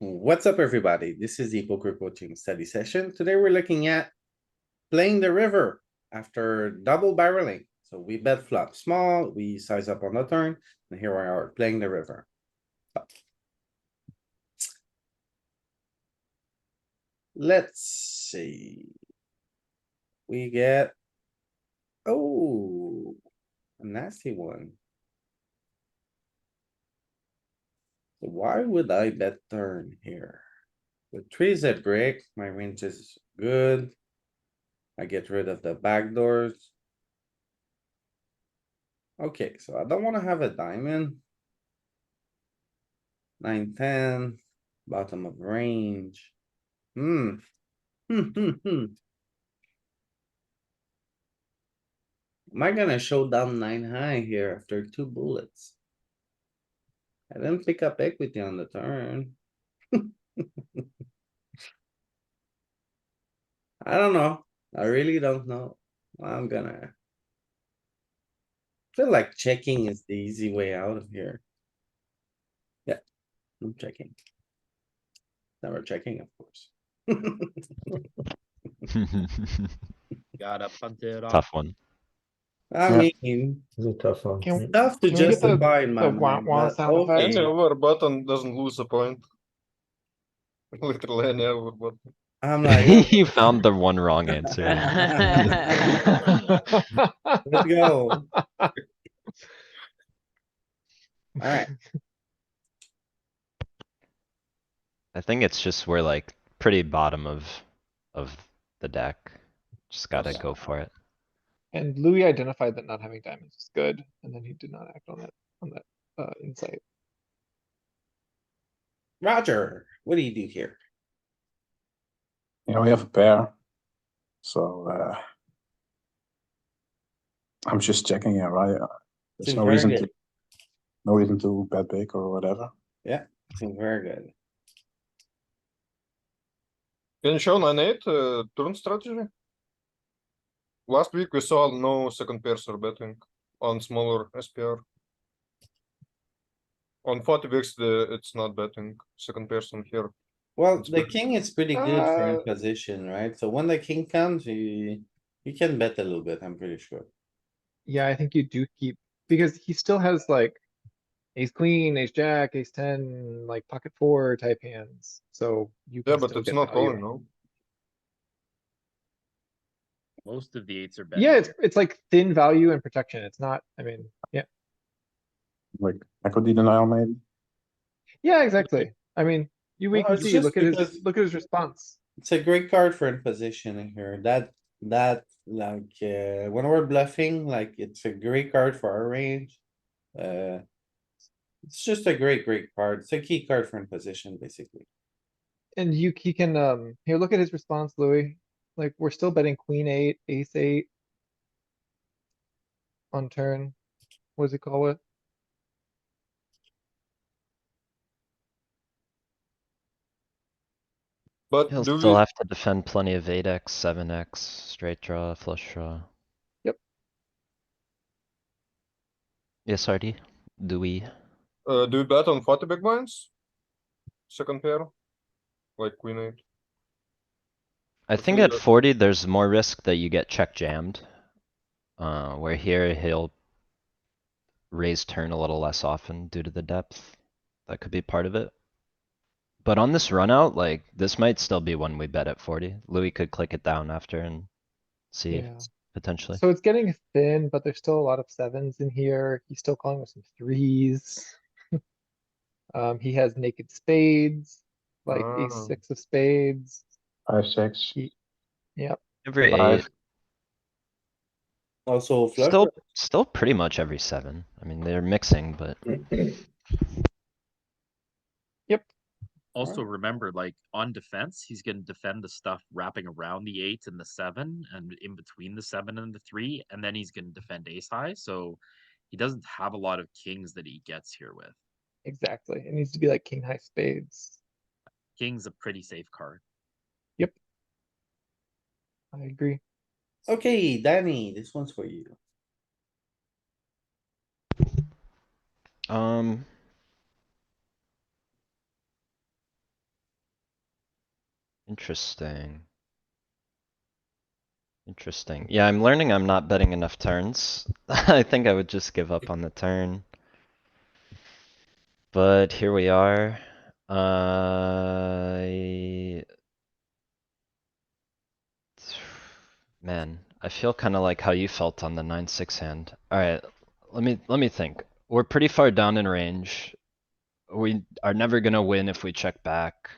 What's up, everybody? This is the poker coaching study session. Today we're looking at playing the river after double barreling. So we bet flop small, we size up on the turn, and here we are playing the river. Let's see. We get, oh, a nasty one. So why would I bet turn here? With trees at break, my range is good. I get rid of the back doors. Okay, so I don't wanna have a diamond. 9, 10, bottom of range. Hmm. Am I gonna show down 9 high here after 2 bullets? I didn't pick up equity on the turn. I don't know. I really don't know. I'm gonna. Feel like checking is the easy way out of here. Yeah, I'm checking. Never checking, of course. Gotta punt it off. Tough one. I Yeah. mean, It's a tough one. Can, tough to can we get justify in my the wah mind, wah but sound effect? okay. Any over button doesn't lose a point. Literally any over button. I'm like, You found the one wrong answer. let's go. Alright, I think it's just we're like pretty bottom of the deck. Just gotta go for it. And Louis identified that not having diamonds is good, and then he did not act on that insight. Roger, what do you do here? Yeah, we have a pair. So I'm just checking here, right? There's Seems no very reason good. to no reason to bet big or whatever. Yeah, seems very good. Can you show 9-8 turn strategy? Last week we saw no second pairs are betting on smaller SPR. On 40 bigs it's not betting second person here. Well, It's the good. king is pretty good for in position, right? So when the king comes, you can bet a little bit, I'm pretty sure. Yeah, I think you do keep, because he still has like ace queen, ace jack, ace 10, like pocket four type hands, so you Yeah, can but still it's get not value. calling, no? Most of the eights are betting. Yeah, here. it's like thin value and protection. It's not, I mean, yeah. Like equity denial maybe. Yeah, exactly. I mean, we Well, can it's see, just look at because his response. it's a great card for in position in here. That like, when we're bluffing, like, it's a great card for our range. Uh. It's just a great card. It's a key card for in position, basically. And he can, here, look at his response, Louis. Like, we're still betting queen eight, ace eight. On turn. What does he call it? But He'll do still we have to defend plenty of 8x, 7x, straight draw, flush draw. Yep. Yes, RD? Do we? bet on 40 big blinds? Second pair? Like queen 8. I think at 40, there's more risk that you get check jammed. Where here he'll raise turn a little less often due to the depth. That could be part of it. But on this run out, like, this might still be one we bet at 40. Louis could click it down after and see Yeah. potentially. So it's getting thin, but there's still a lot of sevens in here. He's still calling with some threes. He has naked spades, like ace Ah. six of spades. 5-6. Yep. Every Five. 8, Also flush. still pretty much every 7. I mean, they're mixing, but Yep. Also remember, like on defense, he's gonna defend the stuff wrapping around the 8 and the 7 and in between the 7 and the 3, and then he's gonna defend ace high, so he doesn't have a lot of kings that he gets here with. Exactly. It needs to be like king high spades. King's a pretty safe card. Yep. I agree. Okay, Danny, this one's for you. um. Interesting. Interesting. Yeah, I'm learning I'm not betting enough turns. I think I would just give up on the turn. But here we are. Man, I feel kinda like how you felt on the 9-6 hand. Alright, let me think. We're pretty far down in range. We are never gonna win if we check back.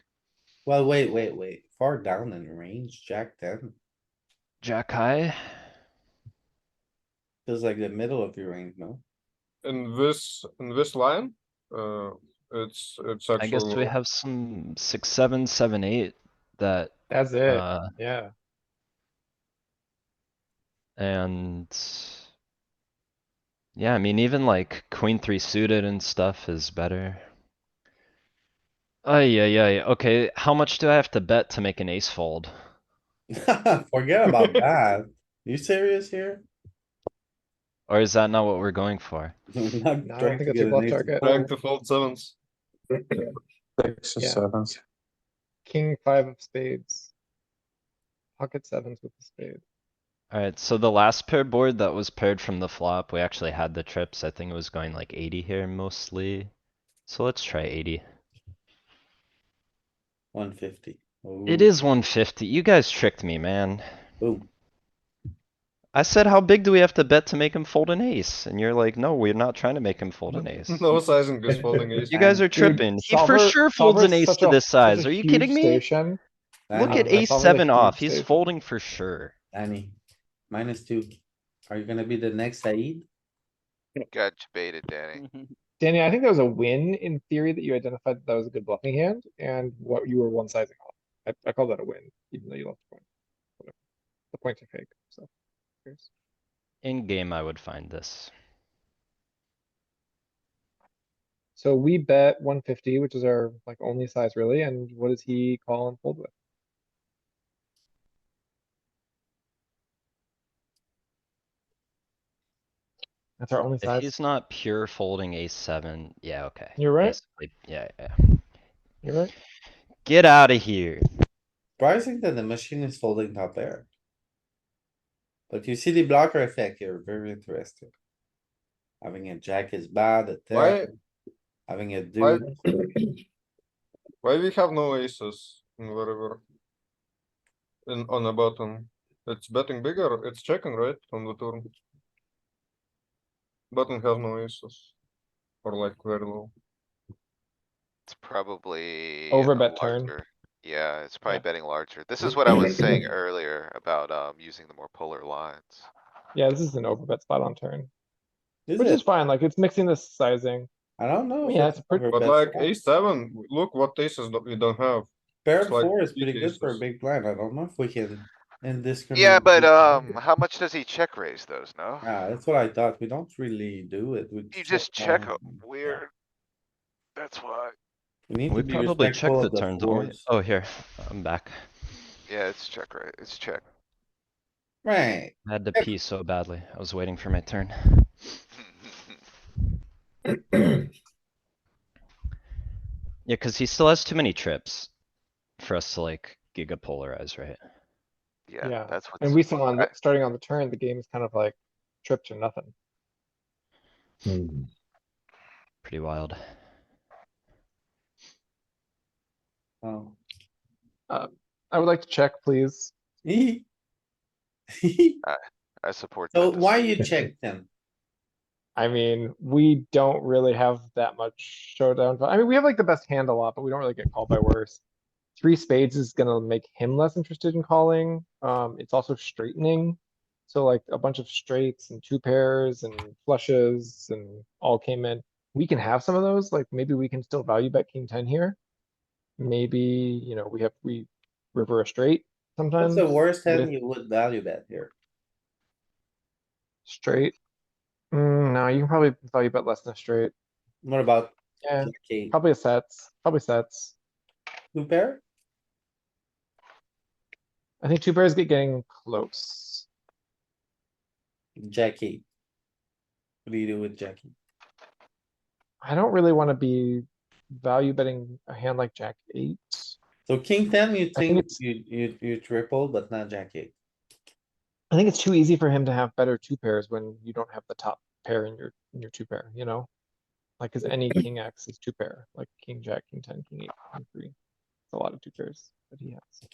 Well, wait. Far down in range, Jack ten. Jack high? Feels like the middle of your range, no? In this line, it's I guess actually we low. have some 6, 7, 7, 8 that, That's it. uh, Yeah. and. Yeah, I mean, even like queen three suited and stuff is better. Yeah. Okay, how much do I have to bet to make an ace fold? Forget about that. You serious here? Or is that not what we're going for? We're not No, I don't trying think to that's your get an bluff ace to target. Trying fold. to fold sevens. Sixes, Yeah. sevens. King five of spades. Pocket sevens with the spade. Alright, so the last pair board that was paired from the flop, we actually had the trips. I think it was going like 80 here mostly. So let's try 80. 150. It is 150. You guys tricked me, man. Boom. I said, how big do we have to bet to make him fold an ace? And you're like, no, we're not trying to make him fold an ace. No sizing is folding ace. You guys are Dude, tripping. He for sure folds an ace to this size. Are you kidding me? Look Danny, at ace Solver's a 7 off. huge He's station. folding for sure. Danny, -2. Are you gonna be the next Said? Got baited, Danny. Danny, I think that was a win in theory that you identified that was a good bluffing hand and what you were one sizing off. I call that a win, even though you lost the point. Whatever. The points are fake, so. Here's. In game, I would find this. So we bet 150, which is our like only size really, and what does he call and fold with? That's our only If size. he's not pure folding ace 7, yeah, okay. You're right. Basically, yeah. You're right. Get out of here. Surprising that the machine is folding top pair. But you see the blocker effect here, very interesting. Having a jack is bad, a Why? 10, having a Why? deuce. Why we have no aces in wherever? On the button. It's betting bigger, it's checking, right, on the turn. Button has no aces. Or like very low. It's probably Overbet turn. larger. Yeah, it's probably Yeah. betting larger. This is what I was saying earlier about, using the more polar lines. Yeah, this is an overbet spot on turn, Is which is it? fine. Like it's mixing the sizing. I don't know. if Yeah, it's it's a pretty. But overbet like spot. ace seven, look what aces we don't have. Pair it's like 4 is big pretty good for a aces. big blind. I don't know if we can Yeah, indiscriminately. but, how much does he check raise those, no? Yeah, that's what I thought. We don't really do it. We You just check down. weird. That's why. We need We to be probably check respectful the of the turn, don't we? fours. Oh, here, I'm back. Yeah, it's check, right? It's check. Right. I had to pee so badly. I was waiting for my turn. Yeah, cuz he still has too many trips for us to like giga polarize, right? Yeah, Yeah, that's and what's. we saw on I- starting on the turn, the game is kind of like tripped or nothing. Pretty wild. Oh. I would like to check, please. I support So that. why decision. you check them? I mean, we don't really have that much showdown. I mean, we have like the best hand a lot, but we don't really get called by worse. Three spades is gonna make him less interested in calling. It's also straightening. So like a bunch of straights and two pairs and flushes and all came in. We can have some of those, like maybe we can still value bet king 10 here. Maybe, you know, we river a straight What's sometimes. the worst hand with you would value bet here? Straight. No, you can probably value bet less than a straight. What about Yeah, jack eight? probably a sets, probably sets. Two pair? I think two pairs getting close. Jack eight. What do you do with jack eight? I don't really wanna be value betting a hand like jack eight. So king ten, you I think think it's, you triple, but not jack eight. I think it's too easy for him to have better two pairs when you don't have the top pair in your two pair, you know? Like, cause any king X is two pair, like king jack, king ten, king eight, king three. It's a lot of two pairs that he has.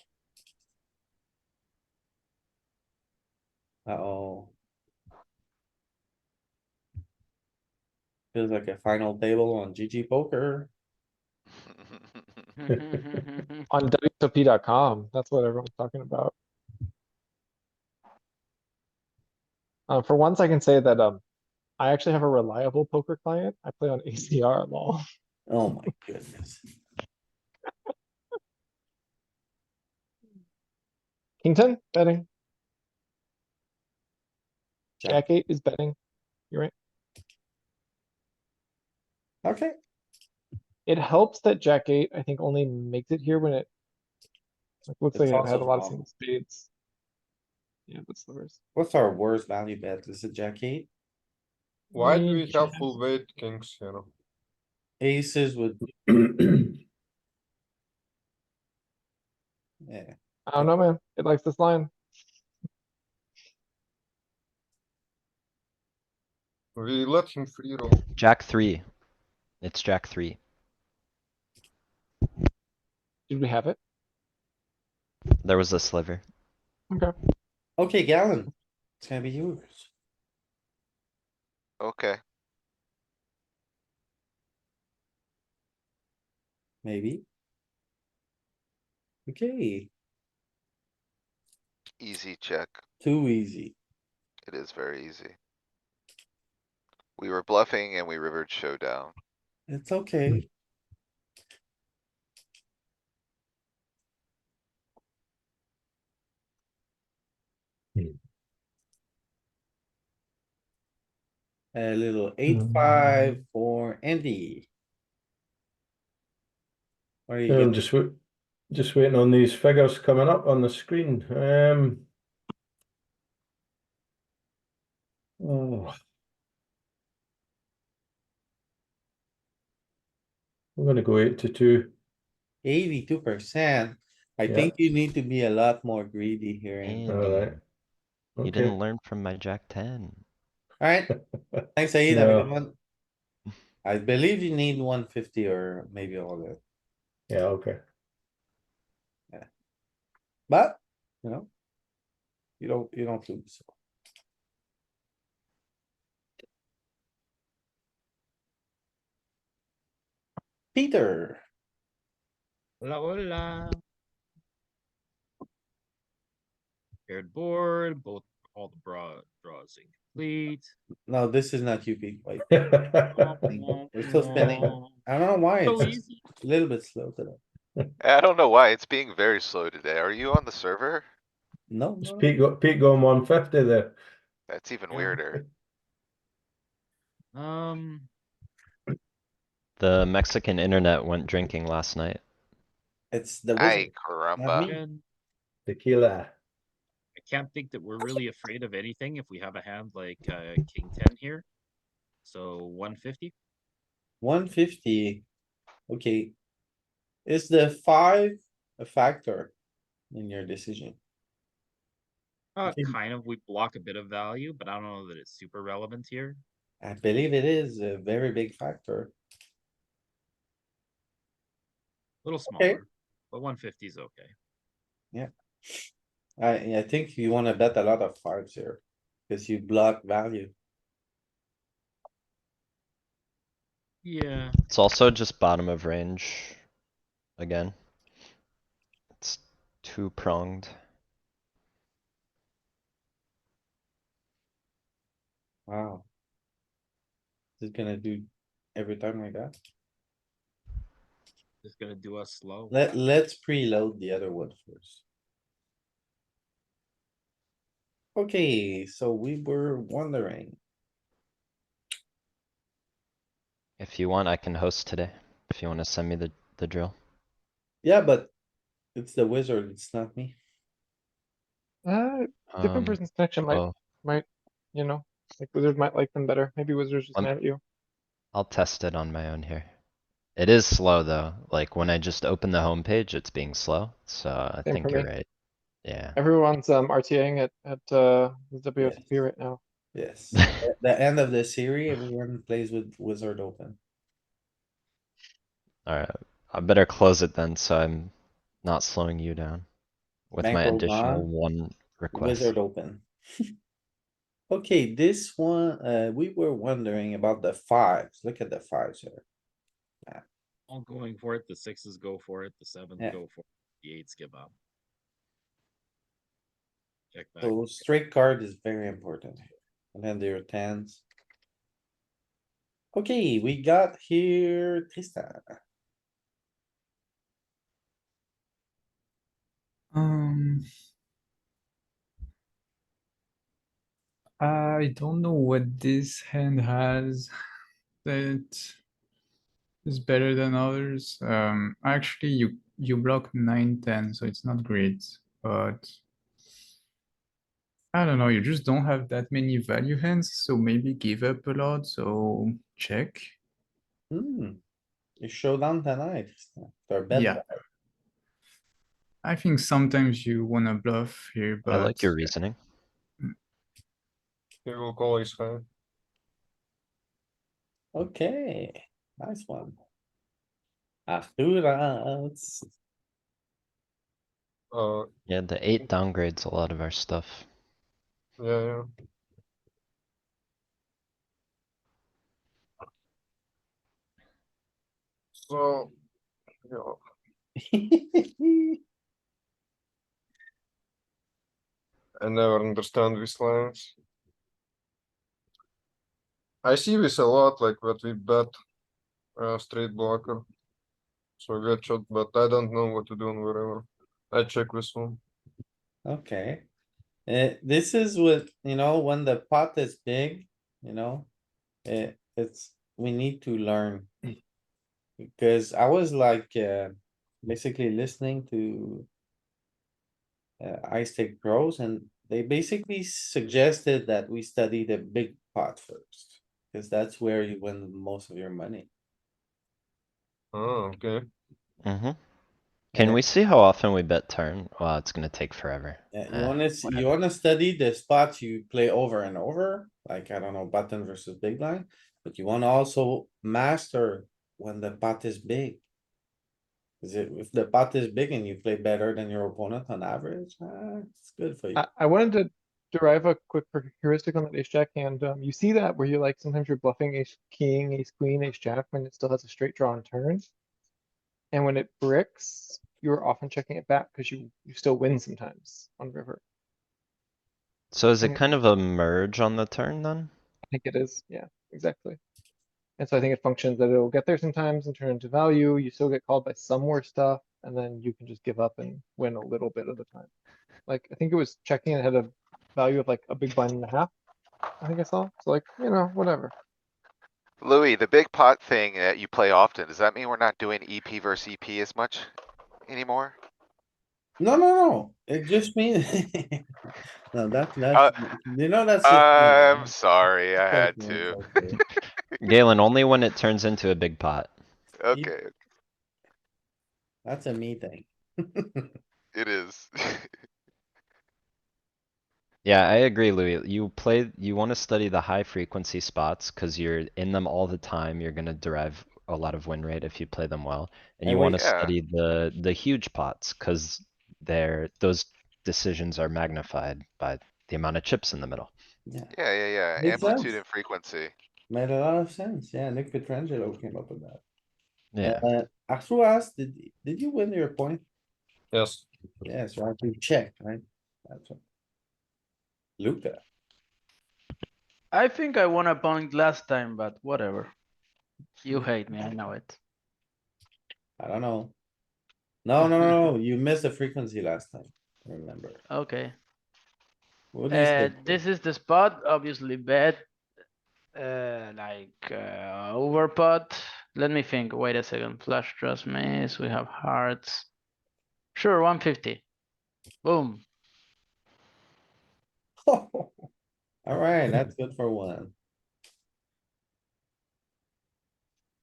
Uh-oh. Feels like a final table on GG poker. On WSOP.com, that's what everyone's talking about. For once, I can say that I actually have a reliable poker client. I play on ACR lol. Oh my goodness. King ten betting. Jack. Jack eight is betting. You're right. Okay, It helps that Jack eight, I think, only makes it here when it like, looks like it's it had a also lot of small. single spades. Yeah, but slivers. What's our worst value bet? Is it jack eight? Why do We we have jam. full weight kings here? Aces would, yeah, I don't know, man. It likes this line. We let him free roll. Jack three. It's jack three. Did we have it? There was a sliver. Okay. okay, Galen. It's gonna be yours, Okay, maybe. Okay, easy check. too easy. It is very easy. We were bluffing and we rivered showdown. It's okay. A little 8-5 for Andy. What are you I'm getting? just waiting on these figures coming up on the screen. Oh, I'm gonna go 8-2. 82%. I Yeah. think you need to be a lot more greedy here. Andy. Andy, Alright. you Okay. didn't learn from my jack 10. Alright, thanks, Aid. Have a good No. one. I believe you need 150 or maybe all that, Yeah, okay. but, you know. You don't lose. Peter, Hola, hola. Paired board, both all the draws incomplete. no, this is not you, Pete, wait, Womp, we're still spinning. womp. I don't know why, So it's easy. a little bit slow today. I don't know why, it's being very slow today. Are you on the server? No, It's no, Pete going 150 there. That's even Yeah. weirder. The Mexican internet went drinking last night. it's the Ay, wizard, not caramba. me. And Tequila. I can't think that we're really afraid of anything if we have a hand like King 10 here. So 150. 150, okay. Is the 5 a factor in your decision? Okay. Kind of, we block a bit of value, but I don't know that it's super relevant here. I believe it is a very big factor. A little Okay. smaller, but 150 is okay. Yeah. I think you wanna bet a lot of fives here, cause you block value. Yeah. It's also just bottom of range. Again. It's two pronged. Wow. Is it gonna do every time like that? Just gonna do us slow. Let's preload the other one first. Okay, so we were wondering, If you want, I can host today. If you wanna send me the drill. yeah, but it's the wizard, it's not me. Different person's connection Oh, might, you know, like Wizard might like them better. Maybe Wizard's just Um, mad at you. I'll test it on my own here. It is slow though, like when I just open the homepage, it's being slow, so I Same for think you're me. right. Yeah. Everyone's RTAing at the WSOP right now. Yes, the end of the series, everyone plays with wizard open. Alright, I better close it then, so I'm not slowing you down with my Bankroll additional gone, one request. wizard open. Okay, this one, we were wondering about the fives. Look at the fives here. All going for it. The sixes go for it. The sevens Yeah. go for it. The eights give up. Check back. So straight card is very important here. And then there are tens. Okay, we got here Tristan. Um, I don't know what this hand has that is better than others. Actually, you block 9-10, so it's not great, but I don't know. You just don't have that many value hands, so maybe give up a lot. So check. You showdown tonight. Tristan. Or bet. Yeah. I think sometimes you wanna bluff here, I like but your reasoning. He will call ace high. Okay, nice one. Arturas. Yeah, the 8 downgrades a lot of our stuff. Yeah. So, yeah, I never understand these lines. I see this a lot, like what we bet straight blocker. So get shot, but I don't know what to do on wherever. I check this one. Okay. This is what, when the pot is big, you know, we need to learn. Because I was like, basically listening to Ice Take Pros and they basically suggested that we study the big pot first. Cause that's where you win most of your money. Oh, okay. Mm-hmm. And Can then, we see how often we bet turn? Well, it's gonna take forever. you wanna see, you wanna study the spots you play over and over, like, I don't know, button versus big line. But you wanna also master when the pot is big. Is it, if the pot is big and you play better than your opponent on average, it's good for you. I wanted to derive a quick heuristic on that ace jack hand. You see that where you like sometimes you're bluffing ace king, ace queen, ace jack when it still has a straight draw on turn. And when it bricks, you're often checking it back because you still win sometimes on river. So is it And kind of a merge on the turn then? I think it is, yeah, exactly. And so I think it functions that it'll get there sometimes and turn into value. You still get called by some more stuff, and then you can just give up and win a little bit of the time. Like, I think it was checking, it had a value of like a big blind and a half. I think I saw, so like, whatever. Louis, the big pot thing that you play often, does that mean we're not doing EP versus EP as much anymore? No, it just means. No, that's, Uh, that's. just me. I'm sorry, I It's had okay, it's to. okay. Galen, only when it turns into a big pot. Okay, That's a me thing. it is. Yeah, I agree, Louis. You wanna study the high frequency spots, cause you're in them all the time, you're gonna derive a lot of win rate if you play them well. And you And wanna wait, Yeah. study the huge pots, cause those decisions are magnified by the amount of chips in the middle. yeah, Yeah. makes Amplitude sense. and frequency. Made a lot of sense. Yeah, Nick Petrangelo came up with that. Yeah. Arthur asked, did you win your point? Yes. Yes, right, we checked, right? That's what. Luca, I think I won a point last time, but whatever. You hate me, I know it. I don't know. No, you missed the frequency last time, remember? Okay. What do you say? This is the spot, obviously bet. Overpot. Let me think, wait a second. Flush draws miss, we have hearts. Sure, 150. Boom. Alright, that's good for one.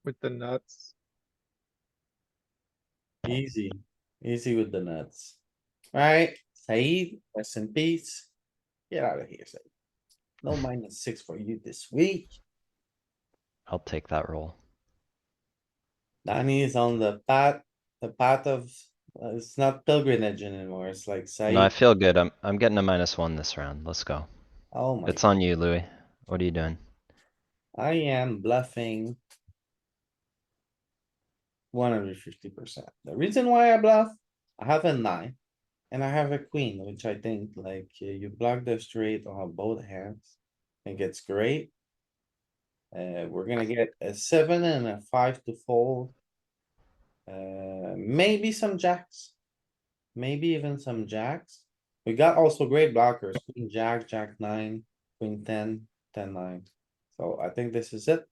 With the nuts. Easy, easy with the nuts. Alright, Saeed, rest in peace. Get out of here, Saeed. No -6 for you this week. I'll take that roll. Danny is on the path of, it's not pilgrimage anymore. It's like No, I Saeed. feel good. I'm getting a -1 this round. Let's go. Oh my, It's on you, Louis. What are you doing? I am bluffing. 150%. The reason why I bluff, I have a 9. And I have a queen, which I think like you block the straight on both hands. I think it's great. We're gonna get a 7 and a 5 to fold. Maybe some jacks. Maybe even some jacks. We got also great blockers, queen, jack, jack 9, queen 10, 10, 9. So I think this is it.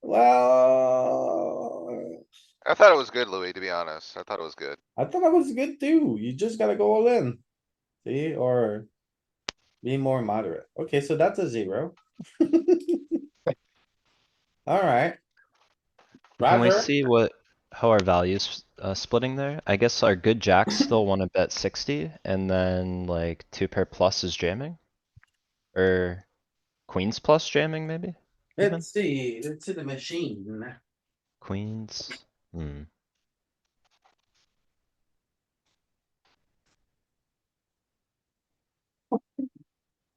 Well, I thought it was good, Louis, to be honest. I thought it was good. I thought that was good too. You just gotta go all in. See, or be more moderate. Okay, so that's a 0. Alright. Can we Roger, see how our values splitting there? I guess our good jacks still wanna bet 60 and then like 2 pair plus is jamming? Or queens plus jamming maybe? Even? let's see the machine. Queens? Hmm.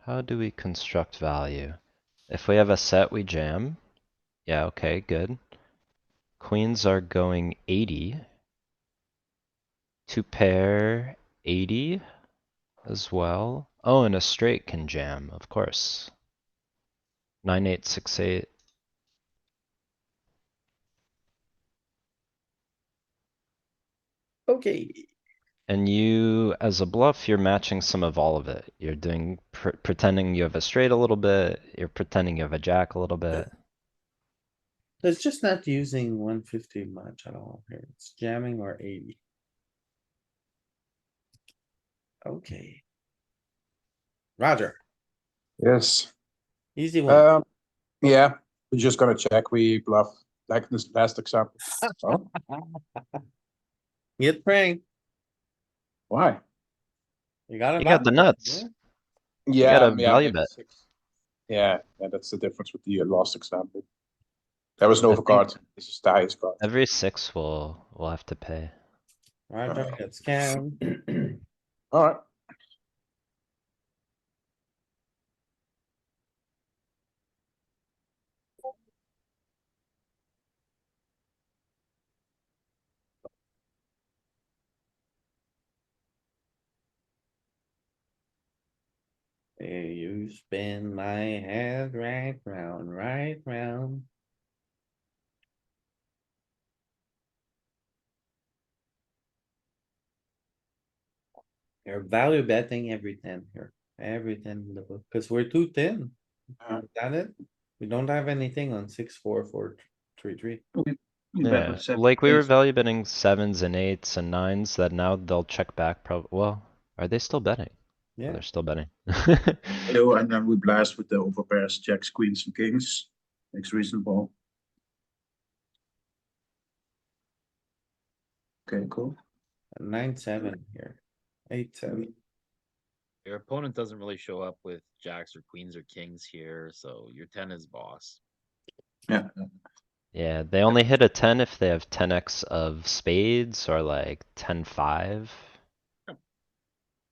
How do we construct value? If we have a set, we jam. Yeah, okay, good. Queens are going 80. 2 pair 80 as well. Oh, and a straight can jam, of course. 9, 8, 6, 8. Okay, And you, as a bluff, you're matching some of all of it. You're doing pretending you have a straight a little bit. You're pretending you have a jack a little bit. it's just not using 150 much at all here. It's jamming or 80. Okay. Roger, Yes. easy one. Yeah, we're just gonna check. We bluff like this last example. Oh, Get pranked. why? You got You got the nuts. You Yeah, got a yeah, value maybe bet. 6. Yeah, that's the difference with the last example. There was an I think overcard. This is the highest card. every 6 will have to pay. Roger, let's scan. All right. Hey, you spin my head right round, right round. You're value betting every 10 here, every 10 in the book, cuz we're too thin. Is that it? We don't have anything on 6, 4, 4, 3, 3. Yeah, like we were value betting 7s and 8s and 9s that now they'll check back well, are they still betting? Oh, Yeah, they're still betting. Hello, and then we blast with the overpairs, jacks, queens, and kings. Makes reasonable. Okay, cool. 9, 7 here, 8, 7. Your opponent doesn't really show up with jacks or queens or kings here, so your 10 is boss. Yeah. Yeah, they only hit a 10 if they have 10x of spades or like 10-5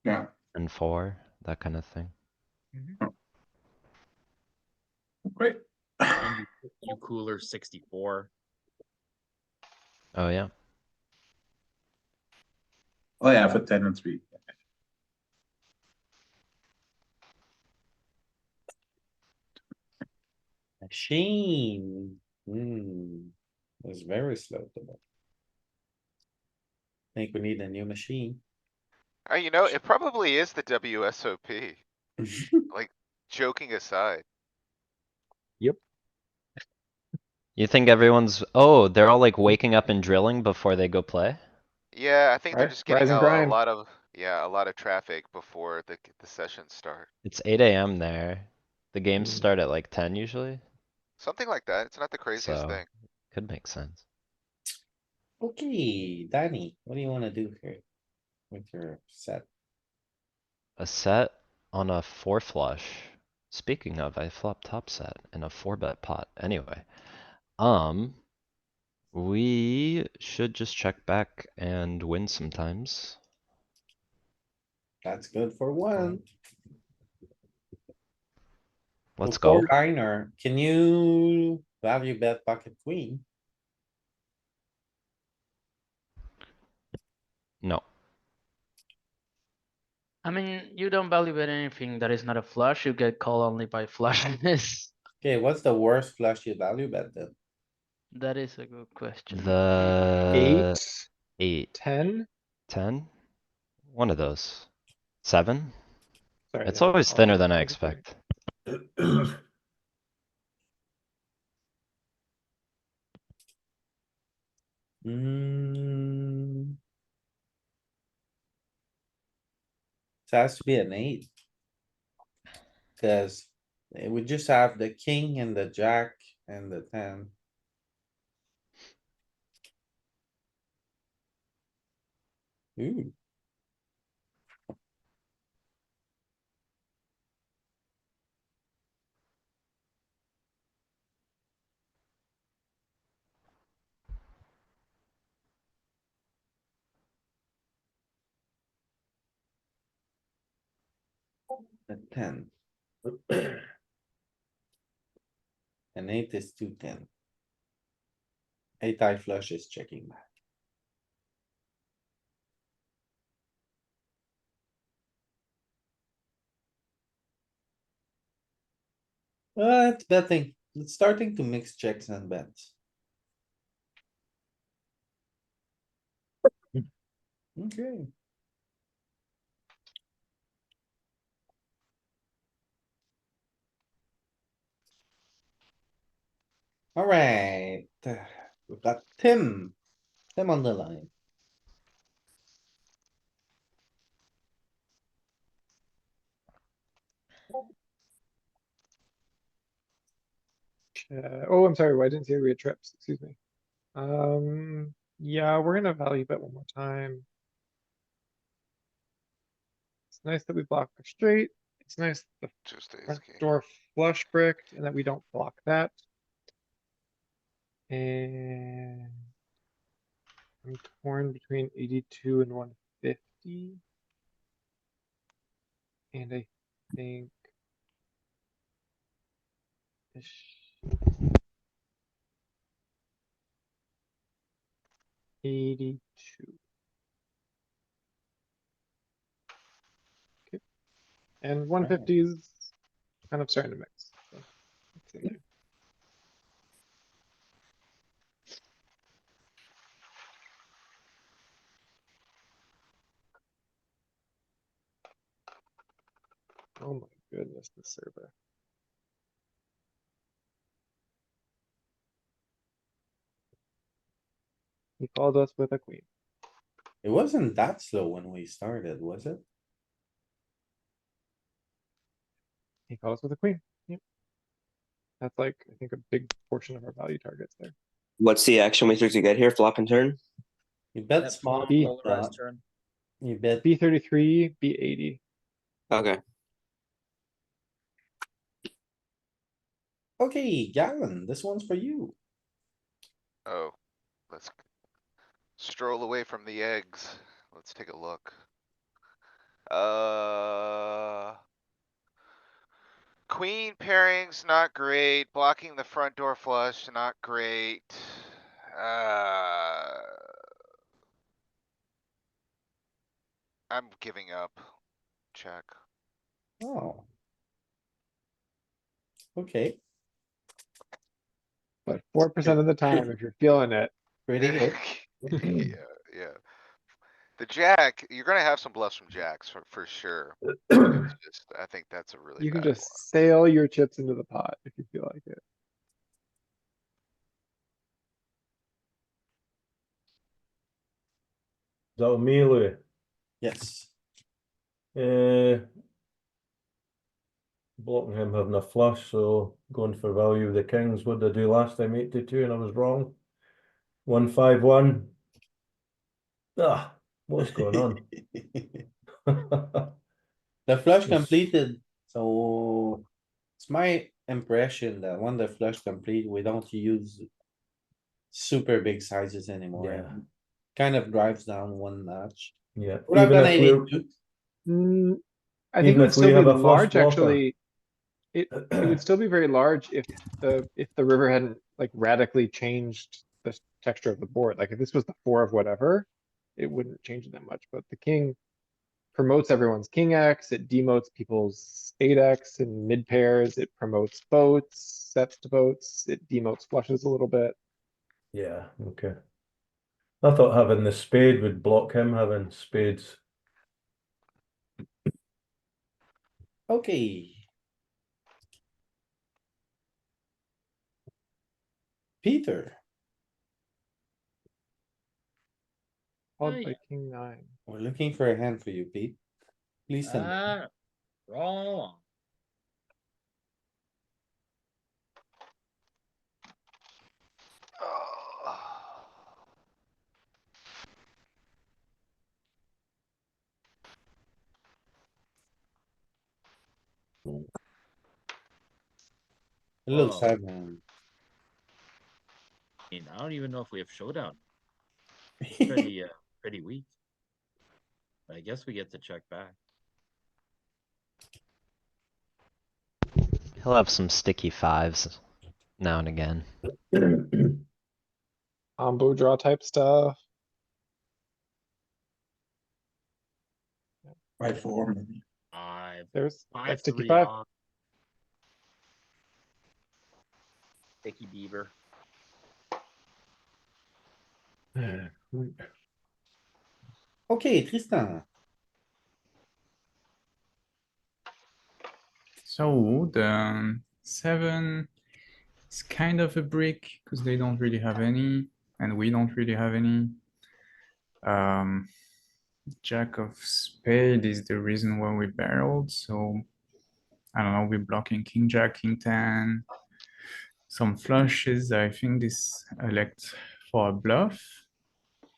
Yeah. and 4, that kind of thing. Great. And you cooler 64. Oh yeah. Oh yeah, for 10 and 3. Machine. It's very slow today. Think we need a new machine. You know, it probably is the WSOP, like joking aside. You think everyone's, oh, they're all like waking up and drilling before they go play? Yeah, I think they're Right, just getting rise and a grind. lot of, yeah, a lot of traffic before the sessions start. It's 8 AM there. The games Mm. start at like 10 usually, Something like that. It's not the craziest so thing. could make sense. Okay, Danny, what do you wanna do here? With your set? A set on a 4 flush. Speaking of, I flop top set in a 4-bet pot. Anyway, we should just check back and win sometimes. That's good for one. Let's Before go. Diner, can you value bet pocket queen? No, I mean, you don't value bet anything that is not a flush, you get called only by flushes. Okay, what's the worst flush you value bet then? That is a good question. the 8, 8, 10. 10? One of those. 7? Sorry, It's no, always I'll thinner do than I 2 to 3. expect. Hmm. It has to be an 8. Cause it would just have the king and the jack and the 10. Ooh, a 10. An 8 is too 10. 8 eye flush is checking back. It's betting. It's starting to mix checks and bets. Okay. Alright, we've got Tim. Tim on the line. Oh, I'm sorry, I didn't see we had trips, excuse me. Yeah, we're gonna value bet one more time. It's nice that we block the straight. It's nice that the Just ace front king. door flush bricked and that we don't block that. And I'm torn between 82 and 150. And I think this 82. Okay. And 150 is kind of starting to mix. So it's in there. Oh my goodness, the server. He called us with a queen. It wasn't that slow when we started, was it? He called us with a queen. Yep. That's like, I think, a big portion of our value targets there. What's the action matrix you get here? Flop and turn? You bet small. B. flop. You bet. B33, B80. Okay. Okay, Gavin, this one's for you. Oh, let's stroll away from the eggs. Let's take a look. Queen pairing's not great. Blocking the front door flush, not great. I'm giving up. Check. Oh. Okay, But 4% of the time, if you're feeling it. pretty good. Yeah, yeah. The jack, you're gonna have some bluffs from jacks for sure. It's just, I think that's a really You can bad one. just sail your chips into the pot if you feel like it. Is that me, Louis? Yes, Blocking him having a flush, so going for value of the kings. What did I do last time? 82, and I was wrong. 151. Ah, what's going on? The flush Just- completed, so it's my impression that when the flush complete, we don't use super big sizes anymore. Yeah. Kind of drives down one notch. Yeah, What I've even done if we, 82. I think Even it would if we still be have a flush large, blocker. actually. It would still be very large if the river hadn't like radically changed the texture of the board. Like if this was the four of whatever, it wouldn't change it that much, but the king promotes everyone's king X, it demotes people's 8X and mid pairs, it promotes boats, sets to boats, it demotes flushes a little bit. Yeah, okay. I thought having the spade would block him having spades. Okay. Peter, Followed yeah. by king nine. we're looking for a hand for you, Pete. Please send. Wrong. A little Whoa. sad, man. I mean, I don't even know if we have showdown. Pretty pretty weak. I guess we get to check back. He'll have some sticky fives now and again. Combo draw type stuff. Right for There's a Five, sticky three five. off. Sticky beaver. Okay, Tristan. So the 7 is kind of a brick because they don't really have any, and we don't really have any. Jack of spade is the reason why we barreled. So I don't know, we're blocking king jack, king 10, some flushes. I think this elect for a bluff.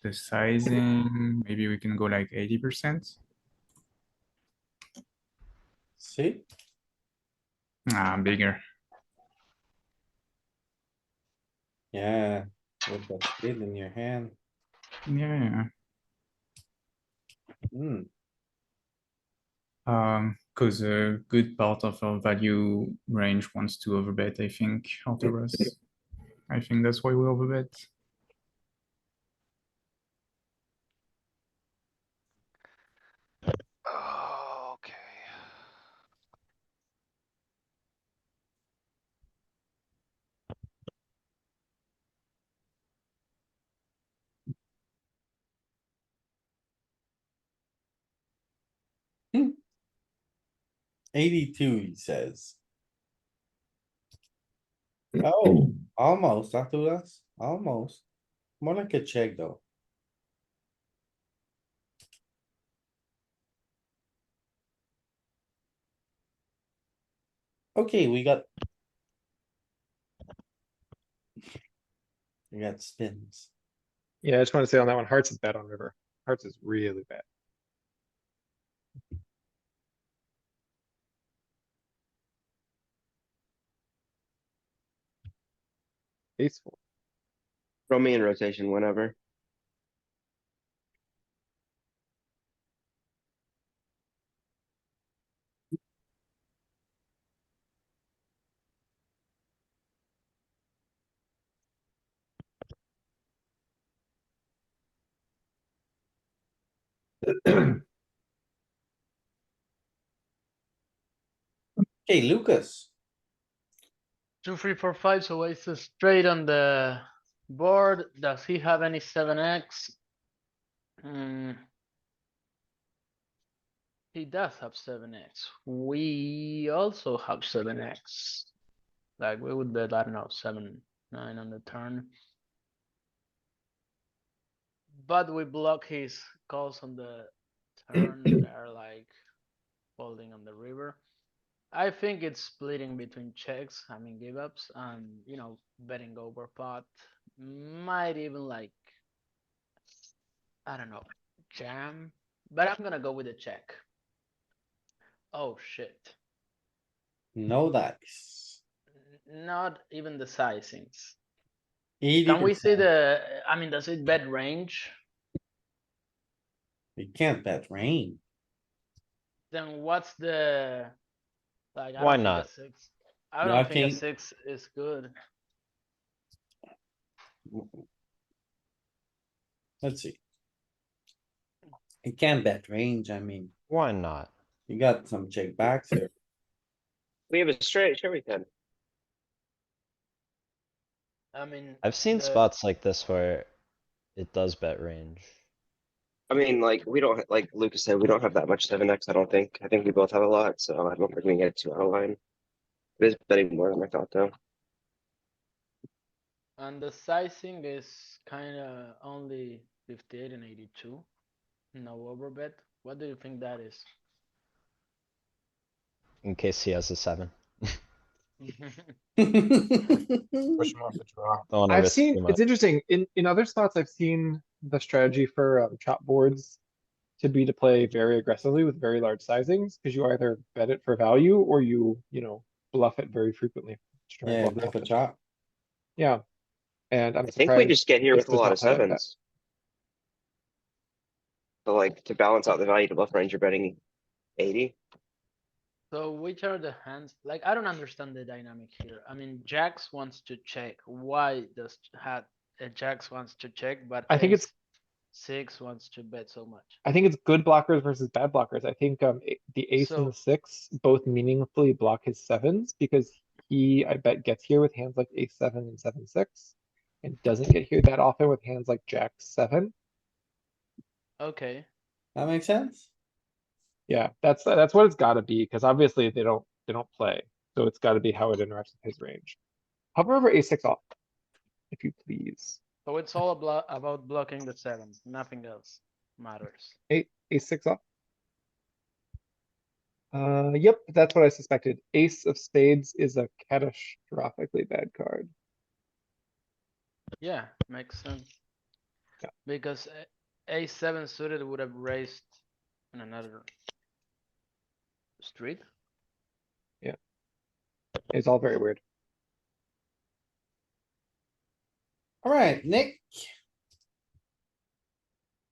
The sizing, maybe we can go like 80%. See? Ah, bigger. Yeah, with that spade in your hand. Yeah. Hmm, Because a good part of our value range wants to overbet, I think, after us. I think that's why we overbet. Okay. hmm. 82, he says. Oh, almost, not to us, almost. More like a check, though. Okay, we got. We got spins. Yeah, I just want to say on that one, hearts is bad on river. Hearts is really bad. Ace four. Throw me in rotation whenever. Okay, Lucas. 2, 3, 4, 5. So ace is straight on the board. Does he have any 7x? He does have 7x. We also have 7x. Like we would bet, I don't know, 7, 9 on the turn. But we block his calls on the turn that are like folding on the river. I think it's splitting between checks, I mean give ups, and you know, betting over pot. Might even like I don't know, jam, but I'm gonna go with a check. Oh shit. No dice. Not even the sizings. 80%. Can we see the, I mean, does it bet range? You can't bet range. Then what's the, like, I Why don't think a not? six. I don't think a Blocking. six is good. Let's see. You can't bet range, I mean, Why not? you got some check backs here. We have a straight, sure we can. I mean, I've seen the, spots like this where it does bet range. I mean, like, we don't, like Lucas said, we don't have that much 7x, I don't think. I think we both have a lot, so I don't think we can get too out of line. It is betting more than I thought, though. and the sizing is kinda only 58 and 82. No overbet. What do you think that is? In case he has a 7. Push him off the draw. Don't wanna I've risk seen, too much. it's interesting, in other spots, I've seen the strategy for chop boards to be to play very aggressively with very large sizings, because you either bet it for value or you know, bluff it very frequently. To try and Yeah, block bluff a often. chop. Yeah, and I'm I think we surprised just get here this with a does lot not of play like that. sevens. So like, to balance out the value to bluff range, you're betting 80. So which are the hands? Like, I don't understand the dynamic here. I mean, Jacks wants to check. Why does Jacks wants to check, but I think it's Ace six wants to bet so much? I think it's good blockers versus bad blockers. I think the ace and the So, six both meaningfully block his sevens because he, I bet, gets here with hands like ace seven and seven six, and doesn't get here that often with hands like jack seven. okay, That makes sense? Yeah, that's what it's got to be because obviously they don't play, so it's got to be how it interacts with his range. Hover over ace six off, if you please. so it's all about blocking the seven. Nothing else matters. Ace six off. Yep, that's what I suspected. Ace of spades is a catastrophically bad card. Yeah, makes sense. Yeah. Because ace seven suited would have raised in another street. It's all very weird. Alright, Nick.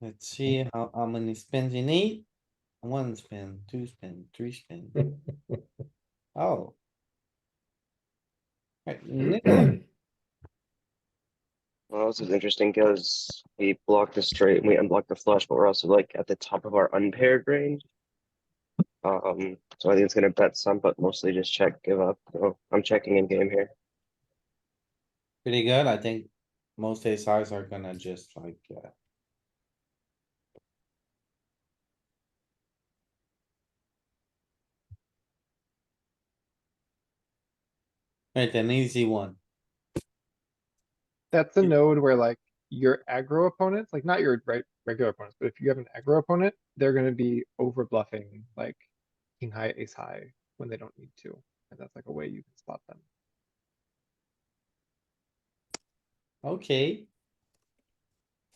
Let's see how many spins you need. 1 spin, 2 spin, 3 spin. Oh. Right, Nick, Well, this is interesting because we blocked the straight and we unblocked the flush, but we're also like at the top of our unpaired range. So I think it's gonna bet some, but mostly just check, give up. So I'm checking in game here. pretty good. I think most ace highs are gonna just like, right, an easy one. That's a Yeah. node where like your aggro opponents, like not your regular opponents, but if you have an aggro opponent, they're gonna be over bluffing like king high, ace high when they don't need to. And that's like a way you can spot them. Okay.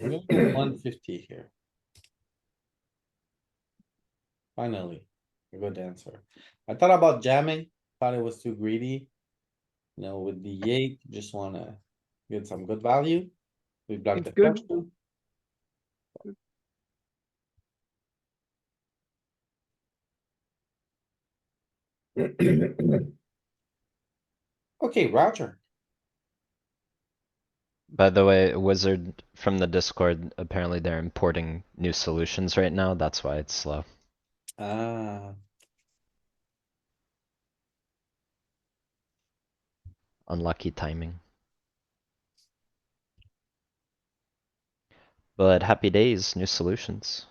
We're gonna go 150 here. Finally, a good answer. I thought about jamming, thought it was too greedy. You know, with the 8, just wanna get some good value. We blocked It's the good. first two. Okay, Roger. By the way, Wizard from the Discord, apparently they're importing new solutions right now, that's why it's slow. Ah, Unlucky timing. But happy days, new solutions.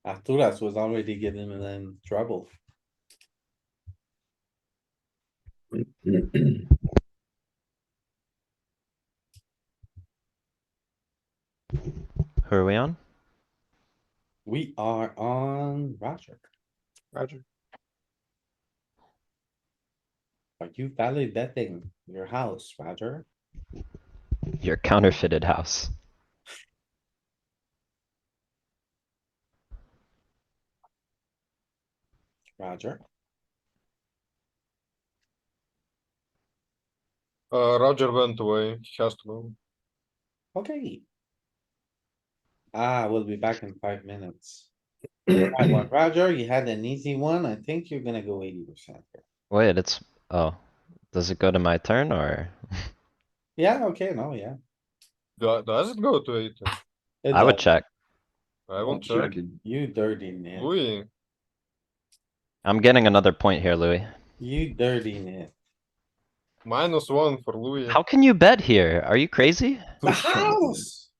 Arturas was already giving them trouble. Who are we on? We are on Roger. Roger. Are you value betting your house, Roger? Your counterfeited house. Roger? Roger went away. He has to go. Okay. We'll be back in 5 minutes. Alright, well, Roger, you had an easy one. I think you're gonna go 80% here. Wait, oh, does it go to my turn or? Yeah, okay, no, yeah. Does it go to 8? It I would does. check. I won't check. You dirty nit. Louis, I'm getting another point here, Louis. You dirty nit. -1 for Louis. How can you bet here? Are you crazy? The house!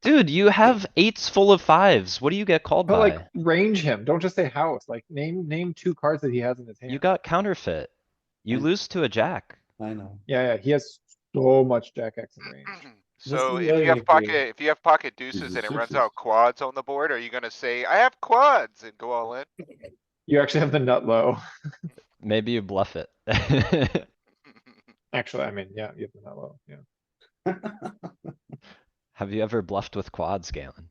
Dude, you have eights full of fives. What do you get called But like, by? range him. Don't just say house. Like, name two cards that he has in his hand. You got counterfeit. You I- lose to a jack. I know. Yeah, he has so much Jack X in range. So is if why you have we pocket, agree. if you have pocket deuces and it runs out quads on the board, are you gonna say, I have quads and go all in? You actually have the nut low. Maybe you bluff it. Actually, I mean, yeah, you have the nut low, yeah. Have you ever bluffed with quads, Galen?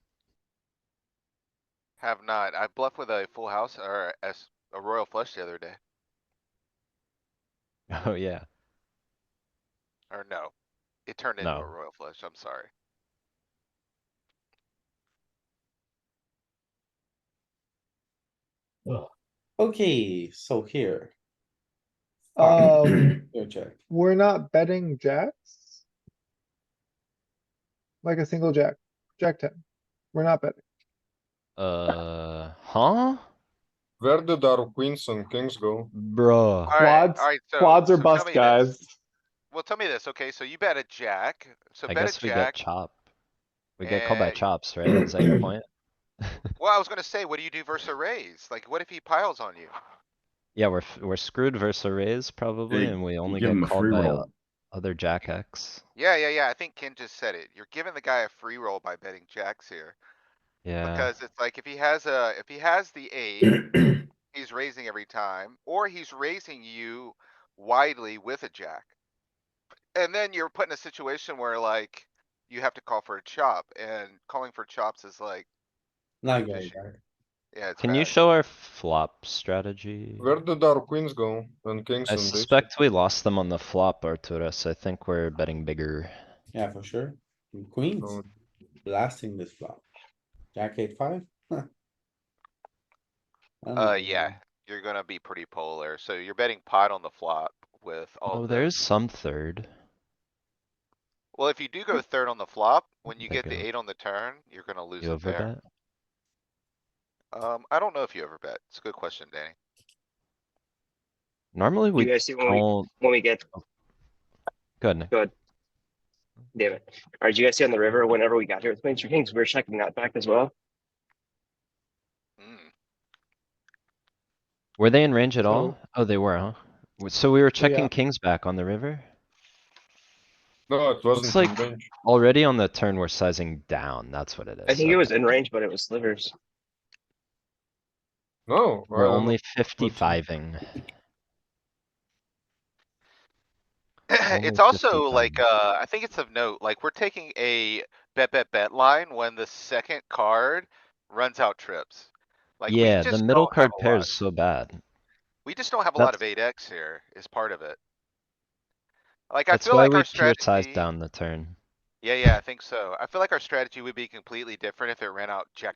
Have not. I bluffed with a full house or a royal flush the other day. Oh, yeah. Or no, it turned into No. a royal flush. I'm sorry. Okay, so here. Your check. We're not betting jacks? Like a single jack, jack ten. We're not betting. Huh? Where did our queens and kings go? Bruh. Quads, Alright, quads are so tell bust, me this. guys. Well, tell me this. Okay, so you bet a jack. So I bet a guess we get jack. chop. We get called by and- chops, right? Is that your point? Well, I was gonna say, what do you do versus a raise? Like, what if he piles on you? Yeah, we're screwed versus a raise probably, Yeah, and we you only give get him a called free by roll. other jack X. Yeah. I think Ken just said it. You're giving the guy a free roll by betting jacks here. Yeah. Because it's like, if he has the eight, he's raising every time, or he's raising you widely with a jack. And then you're put in a situation where like, you have to call for a chop, and calling for chops is like, Not pretty good, fishy. right? Yeah, it's Can you bad. show our flop strategy? Where did our queens go? And kings I and aces? suspect we lost them on the flop, Arturus. I think we're betting bigger. Yeah, for sure. And Queens, Oh, blasting this flop. Jack 8-5? Huh. I don't know. Yeah, you're gonna be pretty polar. So you're betting pot on the flop with all Oh, the. there's some third. Well, if you do go third on the flop, when you They get the go. 8 on the turn, you're gonna lose You it there. overbet? I don't know if you ever bet. It's a good question, Danny. Normally Do you we guys see don't. when we get Good. good? Damn it. Alright, did you guys see on the river, whenever we got here with Queens or Kings, we were checking that back as well? Mm. Were they in range at So- all? Oh, they were, huh? So we were checking Yeah. kings back on the river? no, it wasn't like- in range. Already on the turn, we're sizing down. That's what it is. I think it was Okay. in range, but it was slivers. No, I We're don't only know. 55ing. It's Only also 55. like, I think it's of note, like, we're taking a bet line when the second card runs out trips. Like, we Yeah, the just middle don't have card a pair lot. is so bad. We just don't have a lot of That's- 8x here is part of it. Like, I That's feel why like we our pure size strategy. down the turn. Yeah, I think so. I feel like our strategy would be completely different if it ran out jack.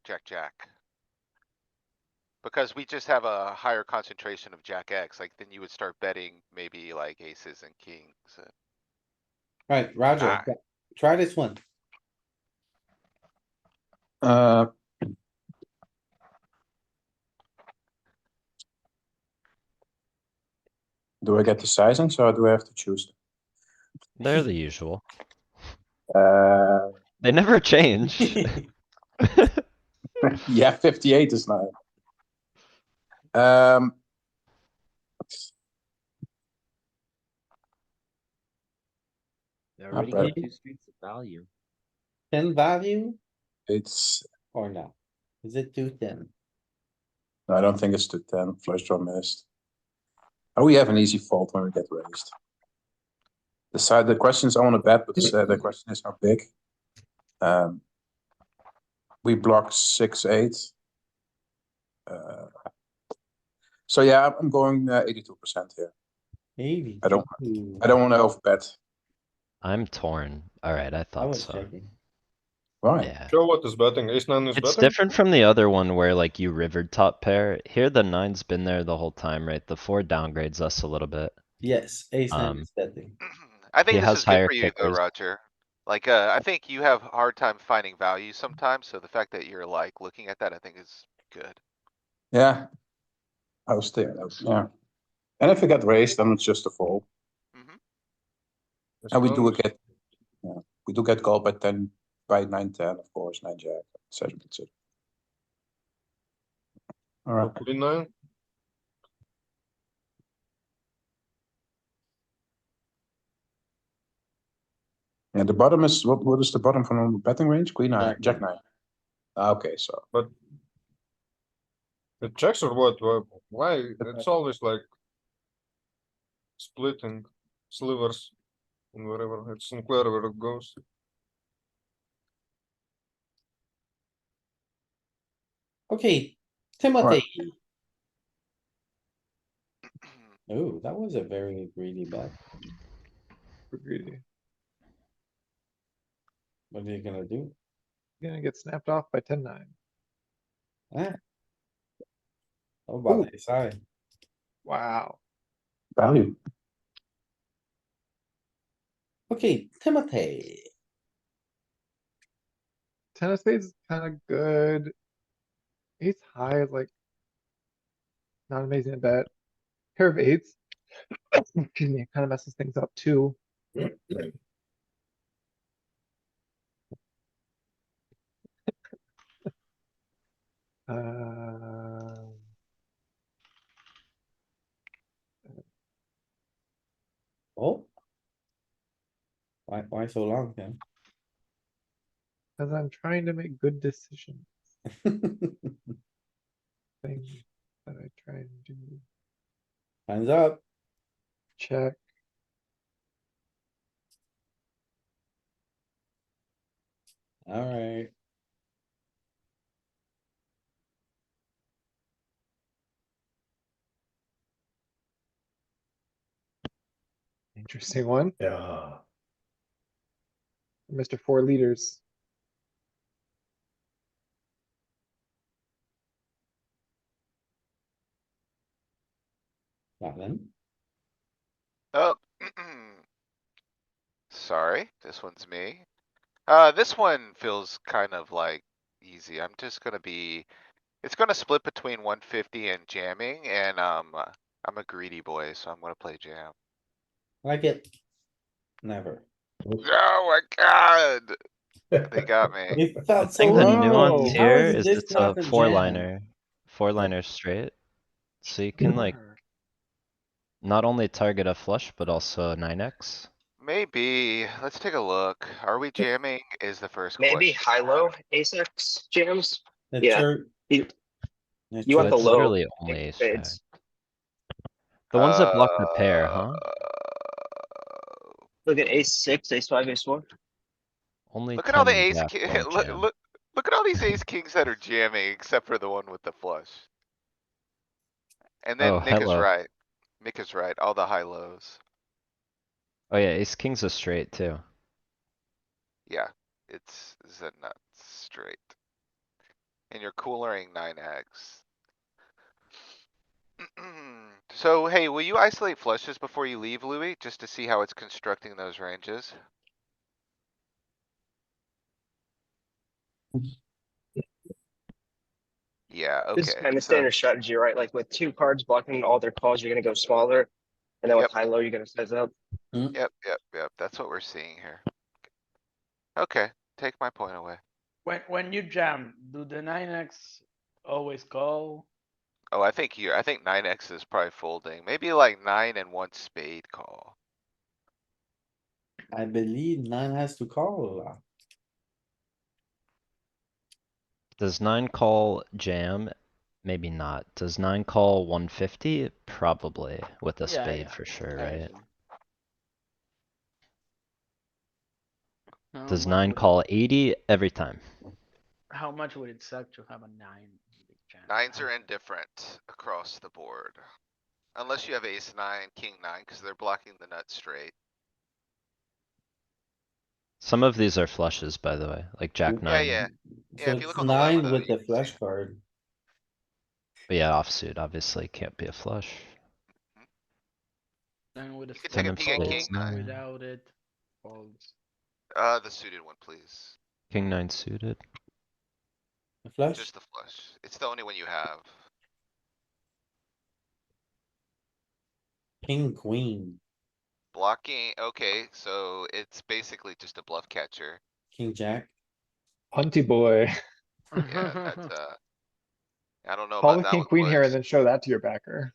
Because we just have a higher concentration of jack X, like then you would start betting maybe like aces and kings. Right, Roger, try this one. Do I get the sizings or do I have to choose? They're the usual. Uh, They never change. yeah, 58 is not. Um, They already already gave gave you 2 streets of value. Thin value it's, or no? Is it too thin? I don't think it's to 10, flush draw missed. Oh, we have an easy fold when we get raised. The question is I want to bet, but the question is how big. We block 6-8. So yeah, I'm going 82% here. 80. I don't want to overbet. I'm torn. Alright, I I thought was so. checking. Why? Yeah. Show what is betting. Ace nine is It's betting. different from the other one where like you rivered top pair. Here the nine's been there the whole time, right? The four downgrades us a little bit. Yes, ace nine Um, is betting. I think He this has is good higher for you though, kickers. Roger. Like, I think you have a hard time finding value sometimes, so the fact that you're like looking at that, I think is good. Yeah. I was there. Yeah. And if we get raised, then it's just a fold. Mhm. And we do get called by 10, by 9-10, of course, 9-jack, etc. All right. Queen nine. And the bottom is what is the bottom from the betting range? Queen nine, Jack jack nine. Okay, so But it checks or what? Why? It's always like splitting slivers and whatever. It's unclear where it goes. Okay, Timothy. Oh, that was a very greedy bet. Greedy. What are you gonna do? Gonna get snapped off by 10-9. Ah. How about ace high? Wow. value. Okay, Timothy. Ten of spades is kind of good. Ace high is like not amazing to bet. Pair of eights. Excuse me, kind of messes things up too. Um, Oh. Why so long, Tim? Because I'm trying to make good decisions. Things that I try and do. Hands up. Check. Alright. Interesting one. Yeah. Mr. 4 liters. Button. Oh. Sorry, this one's me. This one feels kind of like easy. I'm just gonna be, it's gonna split between 150 and jamming and, I'm a greedy boy, so I'm gonna play jam. Like it. Never. Oh my god, they got me. It I felt so think the nuance Whoa. easy. How here is is this it's not a a four jam? liner. Four liner straight. So you can like not only target a flush, but also a 9x. Maybe, let's take a look. Are we jamming is the first Maybe question. high-low ace-x jams. The Yeah. church. You, the you want the It's church- low literally only king ace jack. spades. The ones that block the pair, huh? Look at ace-6, ace-5, ace-4. Only Look at all 10 the and ace, jack won't look, jam. look at all these ace kings that are jamming, except for the one with the flush. And Oh, then Nick is hello. right. Nick is right, all the high lows. Oh yeah, ace king's a straight too. Yeah, it's a nut straight. And you're coolering 9x. So, hey, will you isolate flushes before you leave, Louis, just to see how it's constructing those ranges? Yeah, This is okay, kind of so, standard strategy, right? Like with two cards blocking all their calls, you're gonna go smaller. And then with Yep. high-low, you're gonna size up. yep, that's what we're seeing here. Okay, take my point away. When you jam, do the 9x always call? Oh, I think 9x is probably folding, maybe like 9 and 1 spade call. I believe nine has to call a lot. Does 9 call jam Maybe not. Does 9 call 150? Probably, with a Yeah, spade yeah, for sure, I right? assume. Does 9 call 80? Every time. How much would it suck to have a 9 big jam? Nines are indifferent across the board. Unless you have ace nine, king nine, cuz they're blocking the nut straight. Some of these are flushes, by the way, like Jack Yeah, 9. yeah. So Yeah, if you it's look on the left, 9 though, with you the can see flush it. card. But yeah, offsuit obviously can't be a flush. And with a You can take a of peek at king spades, nine. no. without it, folds. The suited one, please. King 9 suited. The flush, Just the flush. It's the only one you have. king, queen, Blocking, okay, so it's basically just a bluff catcher. king, jack. Punty boy. Yeah, that's, I don't know Call about with that king one, queen here and Woods. then show that to your backer.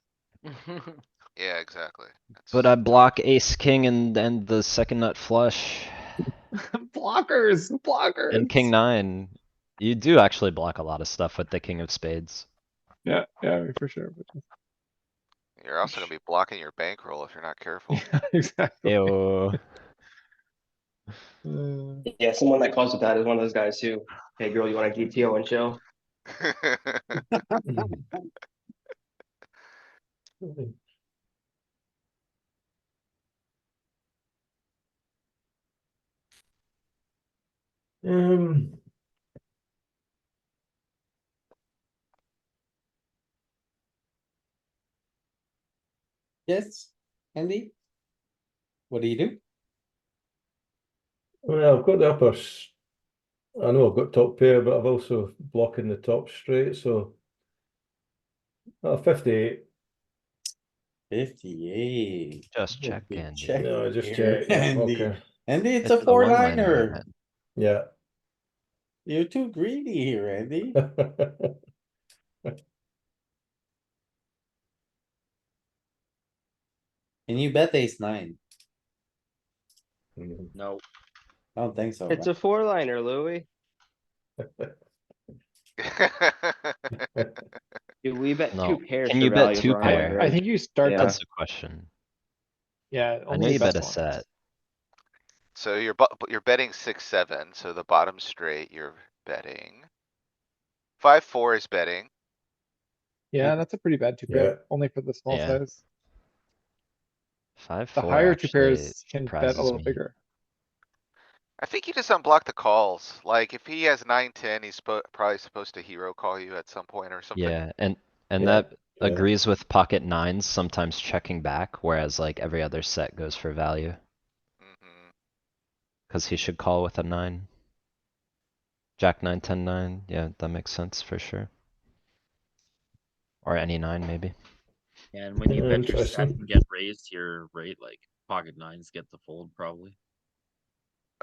Yeah, exactly. But I block ace king and the second nut flush Blockers, and king blockers. 9. You do actually block a lot of stuff with the king of spades. Yeah, yeah, for sure. You're also gonna be blocking your bankroll if you're not careful. Yeah, exactly. Ew. Yeah, someone that calls with that is one of those guys who, hey girl, you want a GTO and show? Um, Yes, Andy? What do you do? well, I've got the I know I've got top pair, but I've also blocking the top straight, so 58. 58. Just Would check, be Andy. check No, just here, check. Yeah, Andy. okay. Andy, it's It's a the four one-liner liner. limit. Yeah. You're too greedy here, Andy. Can you bet ace nine? No. I don't think so, It's right? a four liner, Louis. Dude, we bet No. two pairs Can for you bet value two for our line pair? I range. think you start Yeah. to, That's the question. yeah, I know only you the bet best a ones. set. So you're betting 6-7, so the bottom straight, you're betting. 5-4 is betting. Yeah, that's a pretty bad two Yeah. pair, only for the small Yeah. size. 5-4 The higher two actually pairs can bet a surprises little me. bigger. I think you just unblock the calls. Like if he has 9-10, he's probably supposed to hero call you at some point or something. Yeah, and Yeah, that yeah. agrees with pocket nines sometimes checking back, whereas like every other set goes for value. Mhm. Cause he should call with a 9. Jack 9, 10, 9. Yeah, that makes sense for sure. Or any 9 maybe. And when you bet your set Interesting. and get raised here, right, like pocket nines get the fold probably.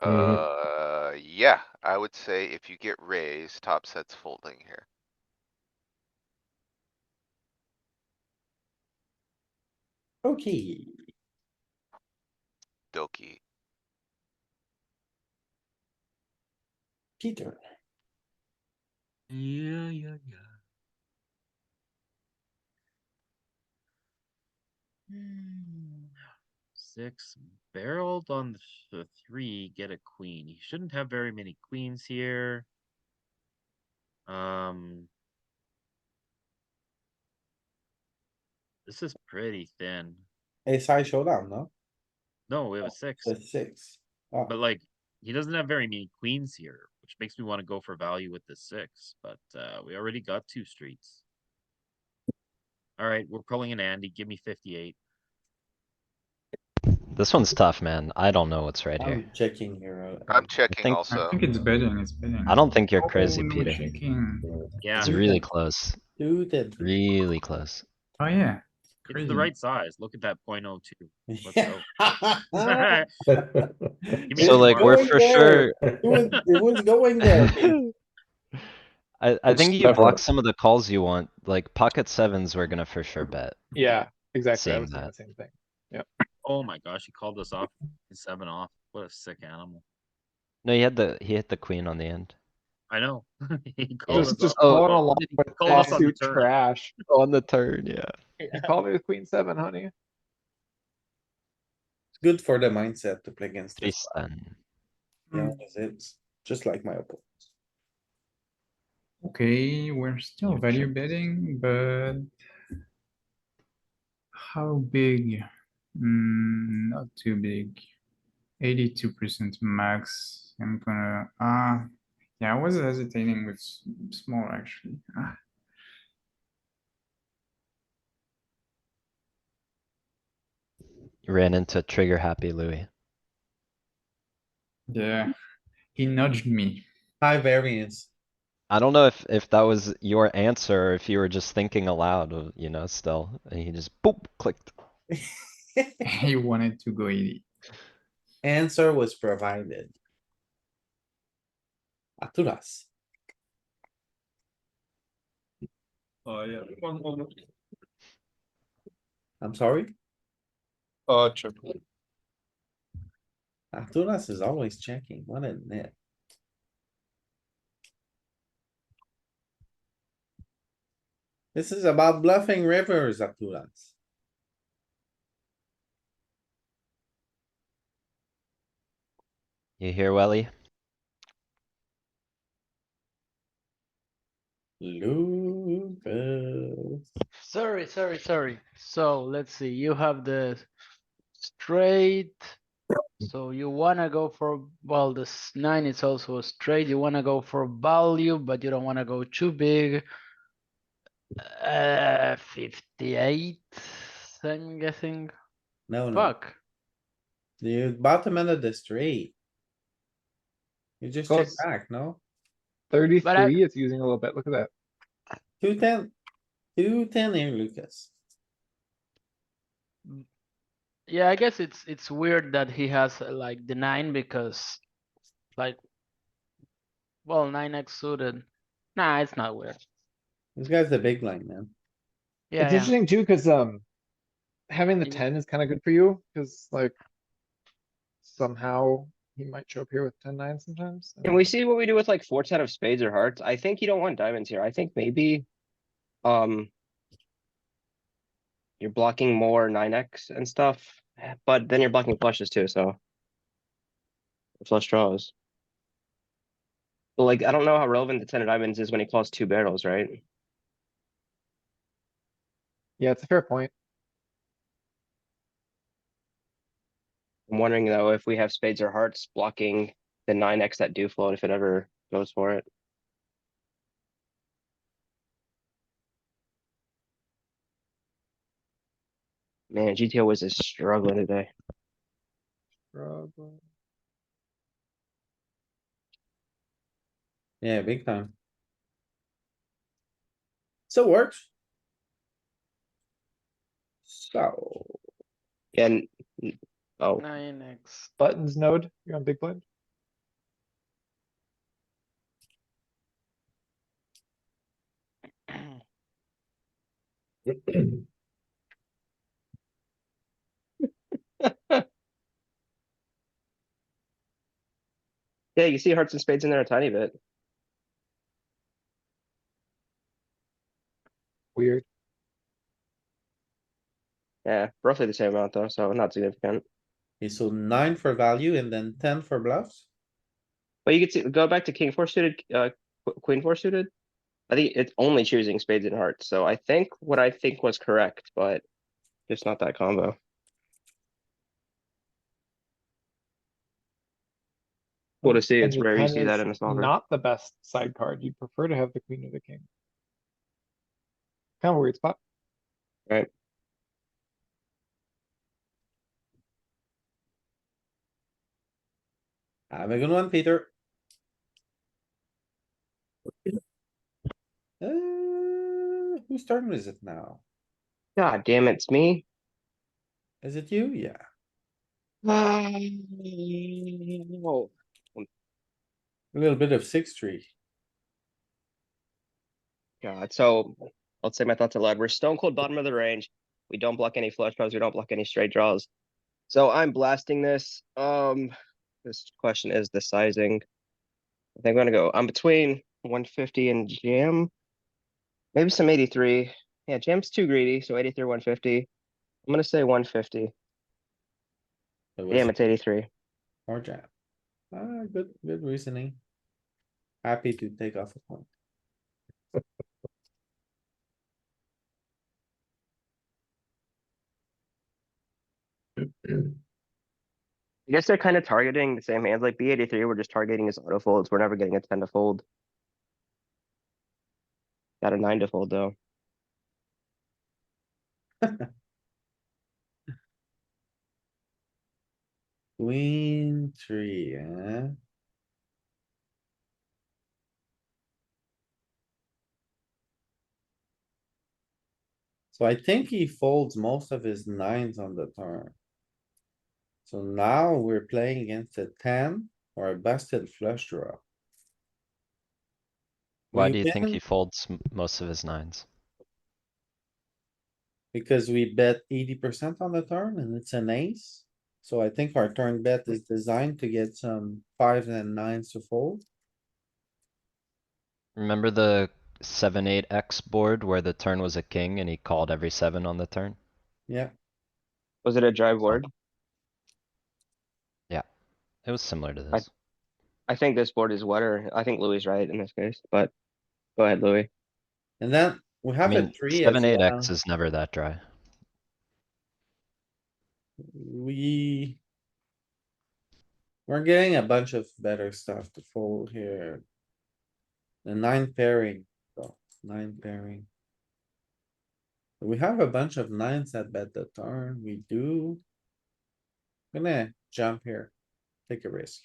Yeah, I would say if you get raised, top set's folding here. Okay, Doki. Peter. Yeah, yeah, yeah. Six barreled on the 3, get a queen. He shouldn't have very many queens here. This is pretty thin. Ace high showdown, no? No, we have a 6. The 6. Oh, But like, he doesn't have very many queens here, which makes me want to go for value with the 6. But we already got 2 streets. All right, we're pulling an Andy. Give me 58. This one's tough, man. I don't know what's right here. I'm checking here. I'm checking think- I also. think it's betting, it's betting. I don't think you're Oh, crazy, no Peter. checking. Yeah, It's really close. Suited. Really close. Oh, yeah. it's Crazy. the right size. Look at that 0.02. Let's Yeah. go. Give me So two like more. we're Going for there. sure. It was going there. I It's think you clever. block some of the calls you want, like pocket sevens we're gonna for sure bet. Yeah, exactly. I Seeing was thinking that. the same thing. Oh my gosh, he called us off. 7 off. What a sick animal. No, he hit the queen on the end. I know. He called us Just up. Oh, calling along He with called us on the offsuit turn. trash. on the turn, yeah. You called me with queen seven, honey. It's good for the mindset to play against this. Tristan. Yeah, it's just like my opponent. Okay, we're still You value check. betting, but how big? Not too big. 82% max. I'm gonna yeah, I was hesitating with small actually. You ran into trigger happy Louis. Yeah, he nudged me. High variance. I don't know if that was your answer or if you were just thinking aloud, you know, still, and he just boop clicked. He wanted to go 80. Answer was provided. Aturas. Oh, yeah, one moment. I'm sorry. Check. Aturas is always checking. What a net. This is about bluffing rivers, Aturas. You hear, Welly? Lucas. Sorry. So let's see, you have the straight. So you wanna go for, well, this 9 is also a straight. You wanna go for value, but you don't wanna go too big. 58, I'm guessing. No, no, Fuck. you bottom end of the straight. You just check Close. back, no? 33, it's using a little bit. Look at that. 210. 210 here, Lucas. Yeah, I guess it's weird that he has like the 9 because like, well, 9x suited. Nah, it's not weird. This guy's the big line, man. Yeah, It's yeah. interesting too, cuz having the You- 10 is kind of good for you, cuz like somehow he might show up here with 10-9 sometimes. Can we see what we do with like 4-10 of spades or hearts? I think you don't want diamonds here. I think maybe, um. You're blocking more 9x and stuff, but then you're blocking flushes too, so. Flush draws. But like, I don't know how relevant the 10 of diamonds is when he calls 2 barrels, right? Yeah, it's a fair point. I'm wondering though, if we have spades or hearts blocking the 9x that do float, if it ever goes for it. Man, GTO was just struggling today. Struggle. Yeah, big time. So works. So, And, oh, 9x. Buttons node, you're on big blind. yeah, you see hearts and spades in there a tiny bit. Weird. Yeah, roughly the same amount though, so not significant. okay, so 9 for value and then 10 for bluffs. But you can see, go back to king 4 suited, queen 4 suited. I think it's only choosing spades and hearts, so I think what I think was correct, but just not that combo. Cool to see, And it's the rare you 10 see that is in a solver. not the best side card. You'd prefer to have the queen or the king. Kind of a weird spot. Right, Have a good one, Peter. Whose turn is it now? god damn it, it's me. Is it you? Yeah. Oh, A little bit of 6-3. god, so, let's say my thoughts aloud, we're stone cold bottom of the range. We don't block any flush draws, we don't block any straight draws. So I'm blasting this, this question is the sizing. I think I'm gonna go, I'm between 150 and jam. Maybe some 83. Yeah, jam's too greedy, so 83, 150. I'm gonna say 150. It Damn, was it's 83. or jam. Good reasoning. Happy to take off a point. I guess they're kind of targeting the same hands like B83. We're just targeting his auto folds. We're never getting a 10 to fold. Got a 9 to fold though. Queen three, So I think he folds most of his nines on the turn. So now we're playing against a 10 or a busted flush draw. Why We do you think win he folds most of his nines? because we bet 80% on the turn and it's an ace. So I think our turn bet is designed to get some fives and nines to fold. Remember the 7-8 X board where the turn was a king and he called every 7 on the turn? Yeah, Was it a dry board? It was similar to this. I think this board is wetter. I think Louis right in this case, but go ahead, Louis. and then we I have a mean, three as 7-8 well. X is never that dry. We're getting a bunch of better stuff to fold here. The nine pairing, so nine pairing. We have a bunch of nines that bet the turn, we do. Gonna jump here, take a risk.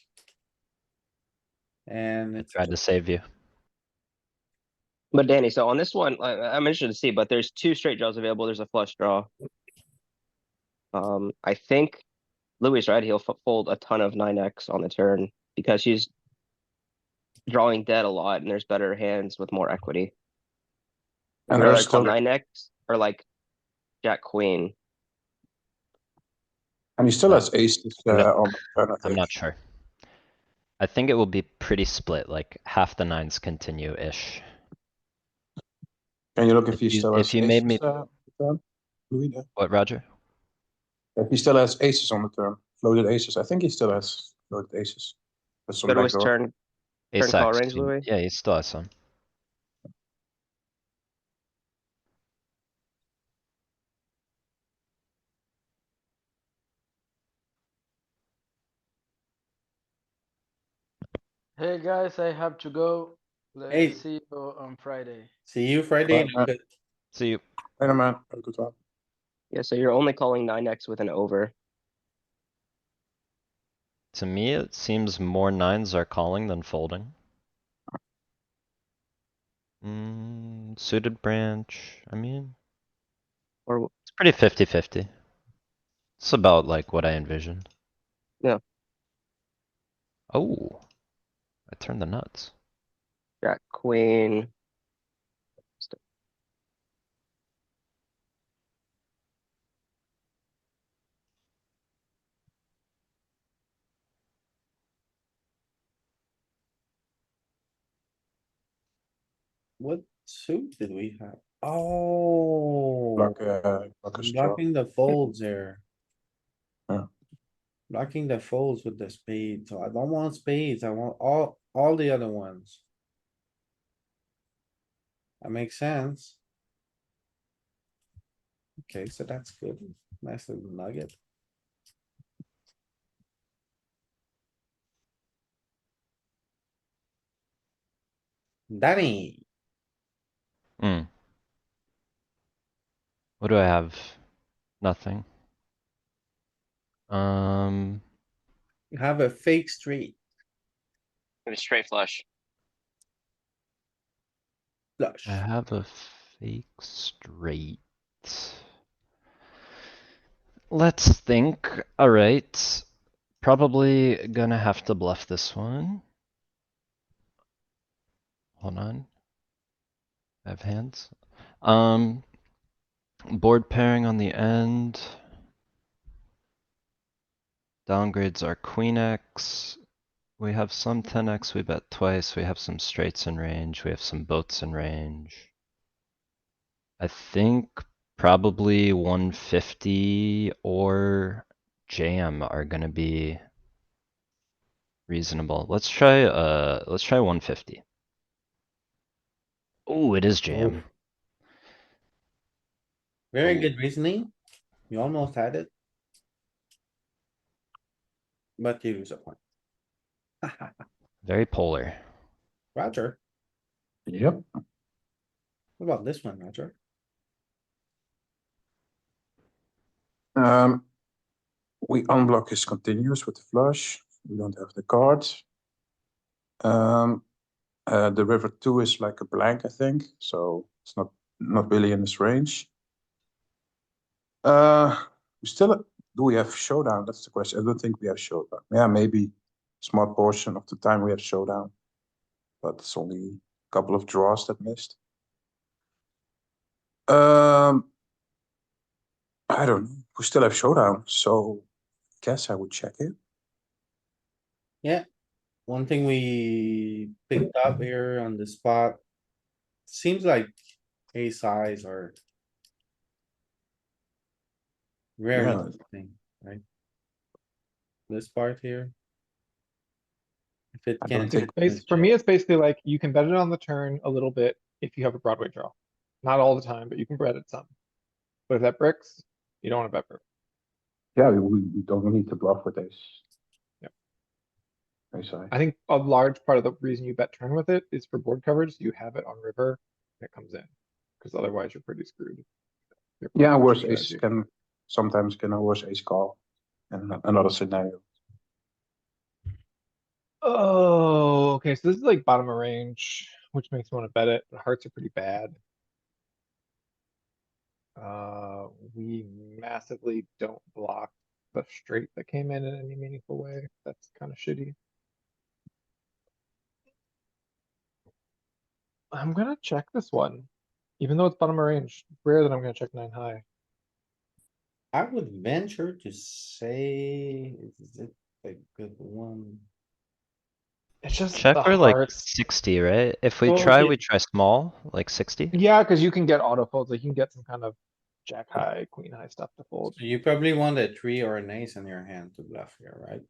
And I it's, tried to save you. But Danny, so on this one, I'm interested to see, but there's two straight draws available. There's a flush draw. I think Louis right. He'll fold a ton of 9x on the turn because he's drawing dead a lot and there's better hands with more equity. Would And you rather there's call still, 9x or like Jack Queen? and he still Uh, has aces no, on the turn, I I'm think. not sure. I think it will be pretty split, like half the nines continue-ish. Can you look if If he you, still if has you made me, aces on the turn? Louis, there? what, Roger? If he still has aces on the turn, floated aces, I think he still has floated aces. There's some Go to his backdoor. turn Ace call X, range, Louis. yeah, he still has some. Hey guys, I have to go. Hey. Let's see you on Friday. see you Friday. Right, Lucas. See you. Hey man, have a good time. Yeah, so you're only calling 9x with an over. To me, it seems more nines are calling than folding. Suited branch, I mean, Or it's pretty 50-50. It's about like what I envisioned. Yeah. Oh, I turned the nuts. Jack Queen. What suit did we have? Oh, Block a straw. blocking the folds here. Yeah. Blocking the folds with the spade, so I don't want spades, I want all the other ones. That makes sense. Okay, so that's good. Nice little nugget. Danny, Hmm. What do I have? Nothing. you have a fake street Maybe straight flush. flush. I have a fake straight. Let's think. Alright. Probably gonna have to bluff this one. Hold on. I have hands. Board pairing on the end. Downgrades are queen X. We have some 10x, we bet twice, we have some straights in range, we have some boats in range. I think probably 150 or jam are gonna be reasonable. Let's try 150. Oh, it is jam. Very Oh. good reasoning. You almost had it. But you lose a point. Very polar. Roger, Yep. what about this one, Roger? We unblock his continuous with the flush. We don't have the cards. The river 2 is like a blank, I think, so it's not really in this range. We still do we have showdown? That's the question. I don't think we have showdown. Yeah, maybe small portion of the time we have showdown, but it's only a couple of draws that missed. I don't know. We still have showdown, so guess I would check it. Yeah. One thing we picked up here on the spot. Seems like ace size or. Very Yeah. interesting, right? This part here. If it I don't can. think- For me, it's basically like you can bet it on the turn a little bit if you have a Broadway draw. Not all the time, but you can bet it some. But if that bricks, you don't want to bet brick. Yeah, we don't need to bluff with ace. Yep. Ace high. I think a large part of the reason you bet turn with it is for board coverage. So you have it on river and it comes in. Because otherwise you're pretty screwed. Your board Yeah, coverage worse ace strategy. can sometimes a worse ace call in another scenario. Oh, okay. So this is like bottom of range, which makes me want to bet it. The hearts are pretty bad. We massively don't block the straight that came in any meaningful way. That's kind of shitty. I'm gonna check this one. Even though it's bottom of range, rare that I'm gonna check 9 high. I would venture to say, is it a good one? It's just Check the for like hearts. 60, right? If we Well, try, yeah. we try small, like 60. Yeah, because you can get auto folds, like you can get some kind of jack high, queen high stuff to fold. So you probably want a 3 or an ace in your hand to bluff here, right?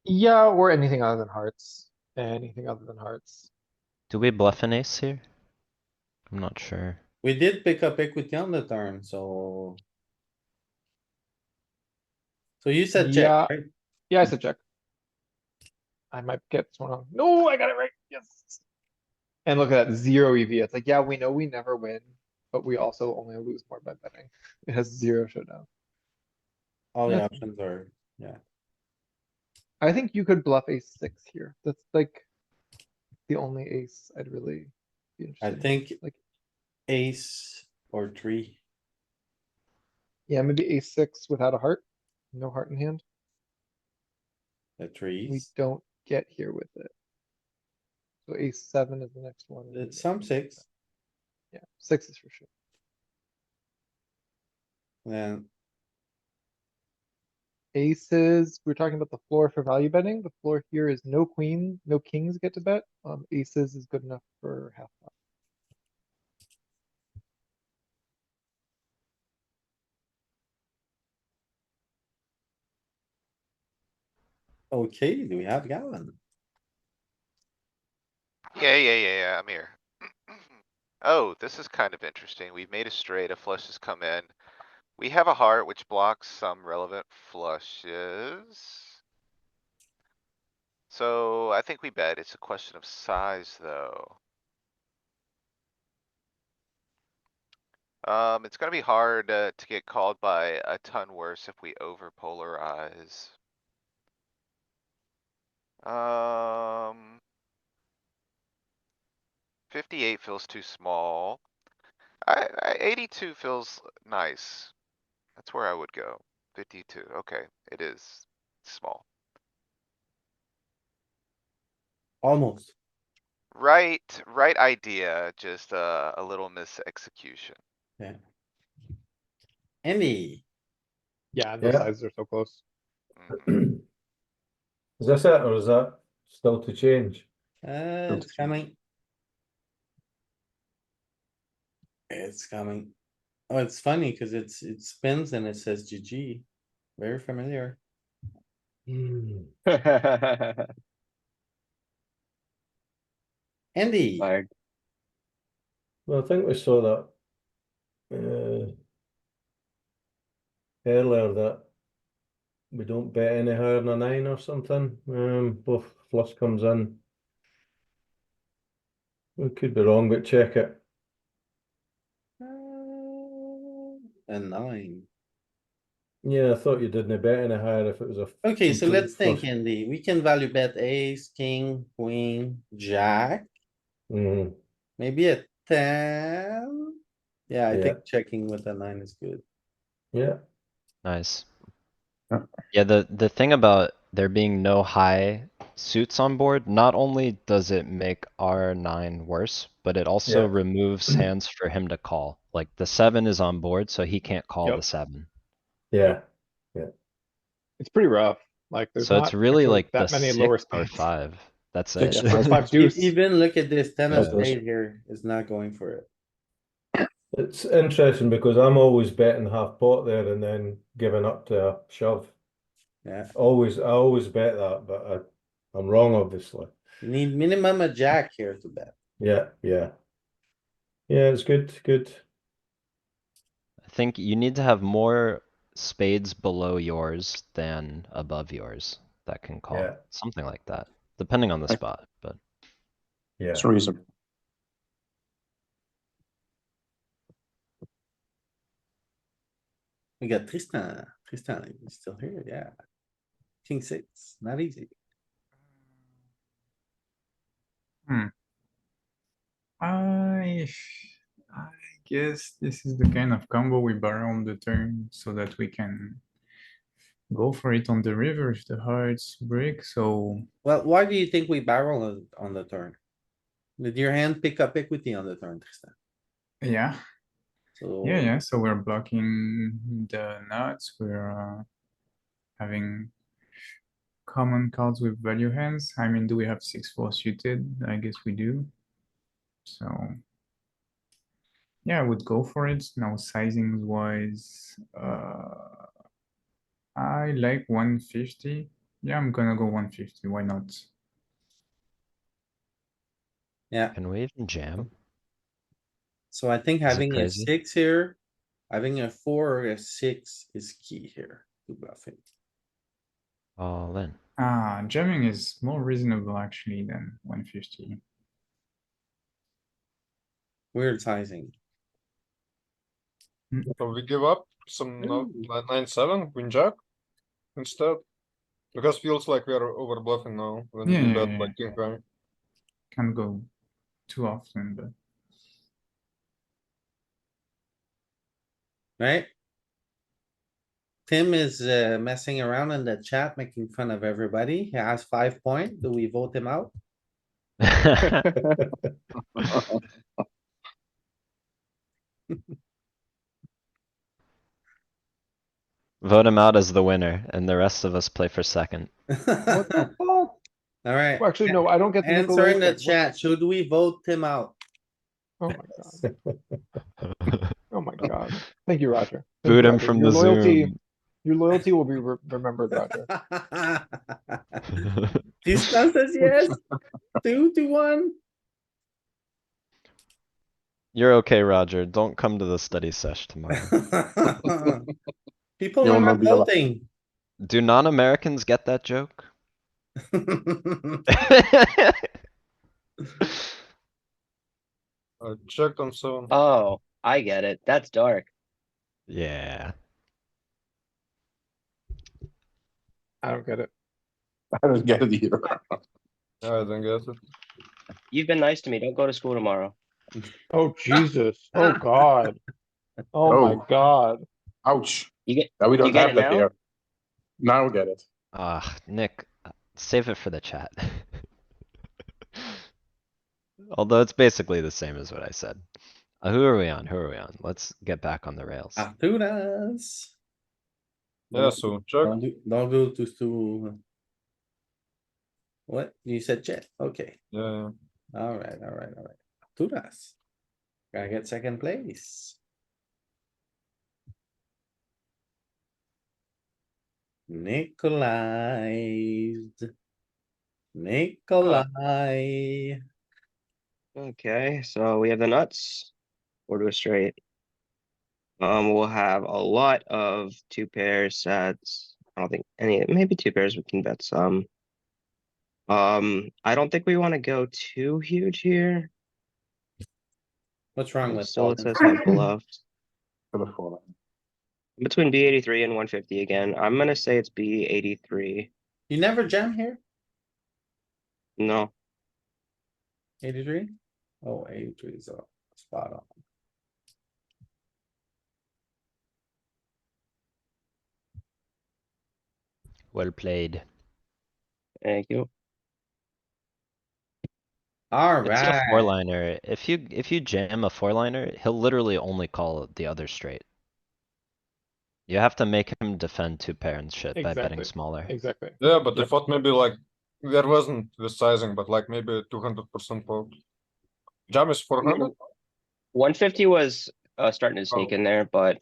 Yeah, or anything other than hearts. Anything other than hearts. Do we bluff an ace here? I'm not sure. We did pick up equity on the turn, so. So you said check, Yeah. right? Yeah, I said check. I might get this one wrong. No, I got it right. Yes. And look at that, 0 EV. It's like, yeah, we know we never win, but we also only lose more by betting. It has 0 showdown. All the That's- options are, yeah. I think you could bluff ace 6 here. That's like the only ace I'd really be I interested in. think Like, ace or 3. yeah, maybe ace 6 without a heart. No heart in hand. The We threes. don't get here with it. So ace 7 is the next one. It's some 6. Yeah, 6 is for sure. Then Aces, we're talking about the floor for value betting. The floor here is no queen, no kings get to bet. Aces is good enough for half pot. okay, do we have Gavin? Yeah, I'm here. Oh, this is kind of interesting. We've made a straight, a flush has come in. We have a heart which blocks some relevant flushes. So I think we bet. It's a question of size, though. It's gonna be hard to get called by a ton worse if we over polarize. Um. 58 feels too small. 82 feels nice. That's where I would go. 52, okay, it is small. Almost, Right idea, just a little misexecution. yeah. Any, Yeah, and those Yeah. sizes are so close. Mhm. Is this it or is that still to change. It's coming. It's coming. Oh, it's funny because it spins and it says GG. Very familiar. Andy, Fired. Well, I think we saw that earlier that we don't bet any higher than a 9 or something. Both flush comes in. We could be wrong, but check it. a 9. Yeah, I thought you didn't bet any higher if it was a Okay, so complete let's think, flush. Andy. We can value bet ace, king, queen, jack, Mhm. maybe a 10. Yeah, I Yeah. think checking with a 9 is good. Yeah. Nice. Yeah. Yeah, the thing about there being no high suits on board, not only does it make R9 worse, but it also Yeah. removes hands for him to call. Like the 7 is on board, so he can't call Yep. the 7. Yeah. It's pretty rough. Like there's So it's not really actually like the that many lower 6 or spades. 5. That's Six, it. Yeah, 6-5 deuce. Even look at this, 10 of Yeah. spade here is not going for it. It's interesting because I'm always betting half pot there and then giving up to a shove. Yeah, I always bet that, but I'm wrong, obviously. you need minimum a jack here to bet. Yeah. Yeah, it's good. I think you need to have more spades below yours than above yours that can call. Yeah. Something like that, depending on the spot, but. Yeah. It's reasonable. We got Tristan. Tristan, he's still here, yeah. King 6, not easy. I I guess this is the kind of combo we barrel on the turn so that we can go for it on the river if the hearts break. So Well, why do you think we barrel on the turn? Did your hand pick up equity on the turn, Tristan? yeah, So. yeah. So we're blocking the nuts. We're having common cards with value hands. I mean, do we have 6-4 suited? I guess we do. So yeah, I would go for it. Now sizing wise, I like 150. Yeah, I'm gonna go 150. Why not? Yeah, Can we even jam? so I think Is it having a crazy? 6 here, having a 4 or a 6 is key here to bluffing. All in. Jamming is more reasonable actually than 150. Weird sizing. So we give up some Ooh. 9-7, queen jack instead. Because feels like we are over bluffing now when we bet like king high. Can't go too often, but Right? Tim is messing around in the chat, making fun of everybody. He has 5 point. Do we vote him out? Vote him out as the winner, and the rest of us play for second. What the fuck? Alright, Well, actually, no, I don't get the nickel answer in the rating. What- chat. Should we vote Tim out? Oh my god. Oh my god. Thank you, Roger. Thank Boot you, him Roger. from Your the loyalty, Zoom. your loyalty will be remembered, Roger. Tristan says yes. 2-1. You're okay, Roger. Don't come to the study sesh tomorrow. People You will are not not be allowed. voting. Do non-Americans get that joke? I checked on 7. Oh, I get it. That's dark. Yeah. I don't get it. I don't get it either. I don't get it. You've been nice to me. Don't go to school tomorrow. Oh Jesus. Oh god. Oh my Oh. god. Ouch. You get Now we you don't get have it that now? here. Now we get it. Nick, save it for the chat. Although it's basically the same as what I said. Who are we on? Who are we on? Let's get back on the rails. Arturas. Yeah, so check. Don't do too. What? You said check, okay. Yeah, Alright. Turas. Gotta get second place. Nikolai. Okay, so we have the nuts. Or to a straight. We'll have a lot of two pair sets. I don't think any, maybe two pairs we can bet some. I don't think we want to go too huge here. What's wrong with Still, all it this? says have bluffed. For the four. Between B83 and 150 again. I'm gonna say it's B83. You never jam here? No, 83? Oh, 83 is a spot on. Well played. thank you. It's a Alright, four liner. If you jam a four liner, he'll literally only call the other straight. You have to make him defend two pair and shit by betting Exactly. smaller. Exactly. yeah, but I thought maybe like there wasn't the sizing, but like maybe 200% pot. Jam is 400. 150 was starting to sneak Oh. in there, but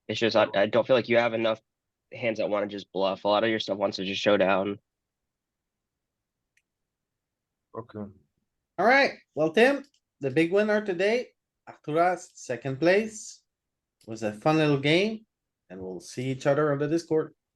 it's just I don't feel like you have enough hands that want to just bluff. A lot of your stuff wants to just show down. Okay. alright, well, Tim, the big winner today, Arturas, second place. Was a fun little game, and we'll see each other on the Discord.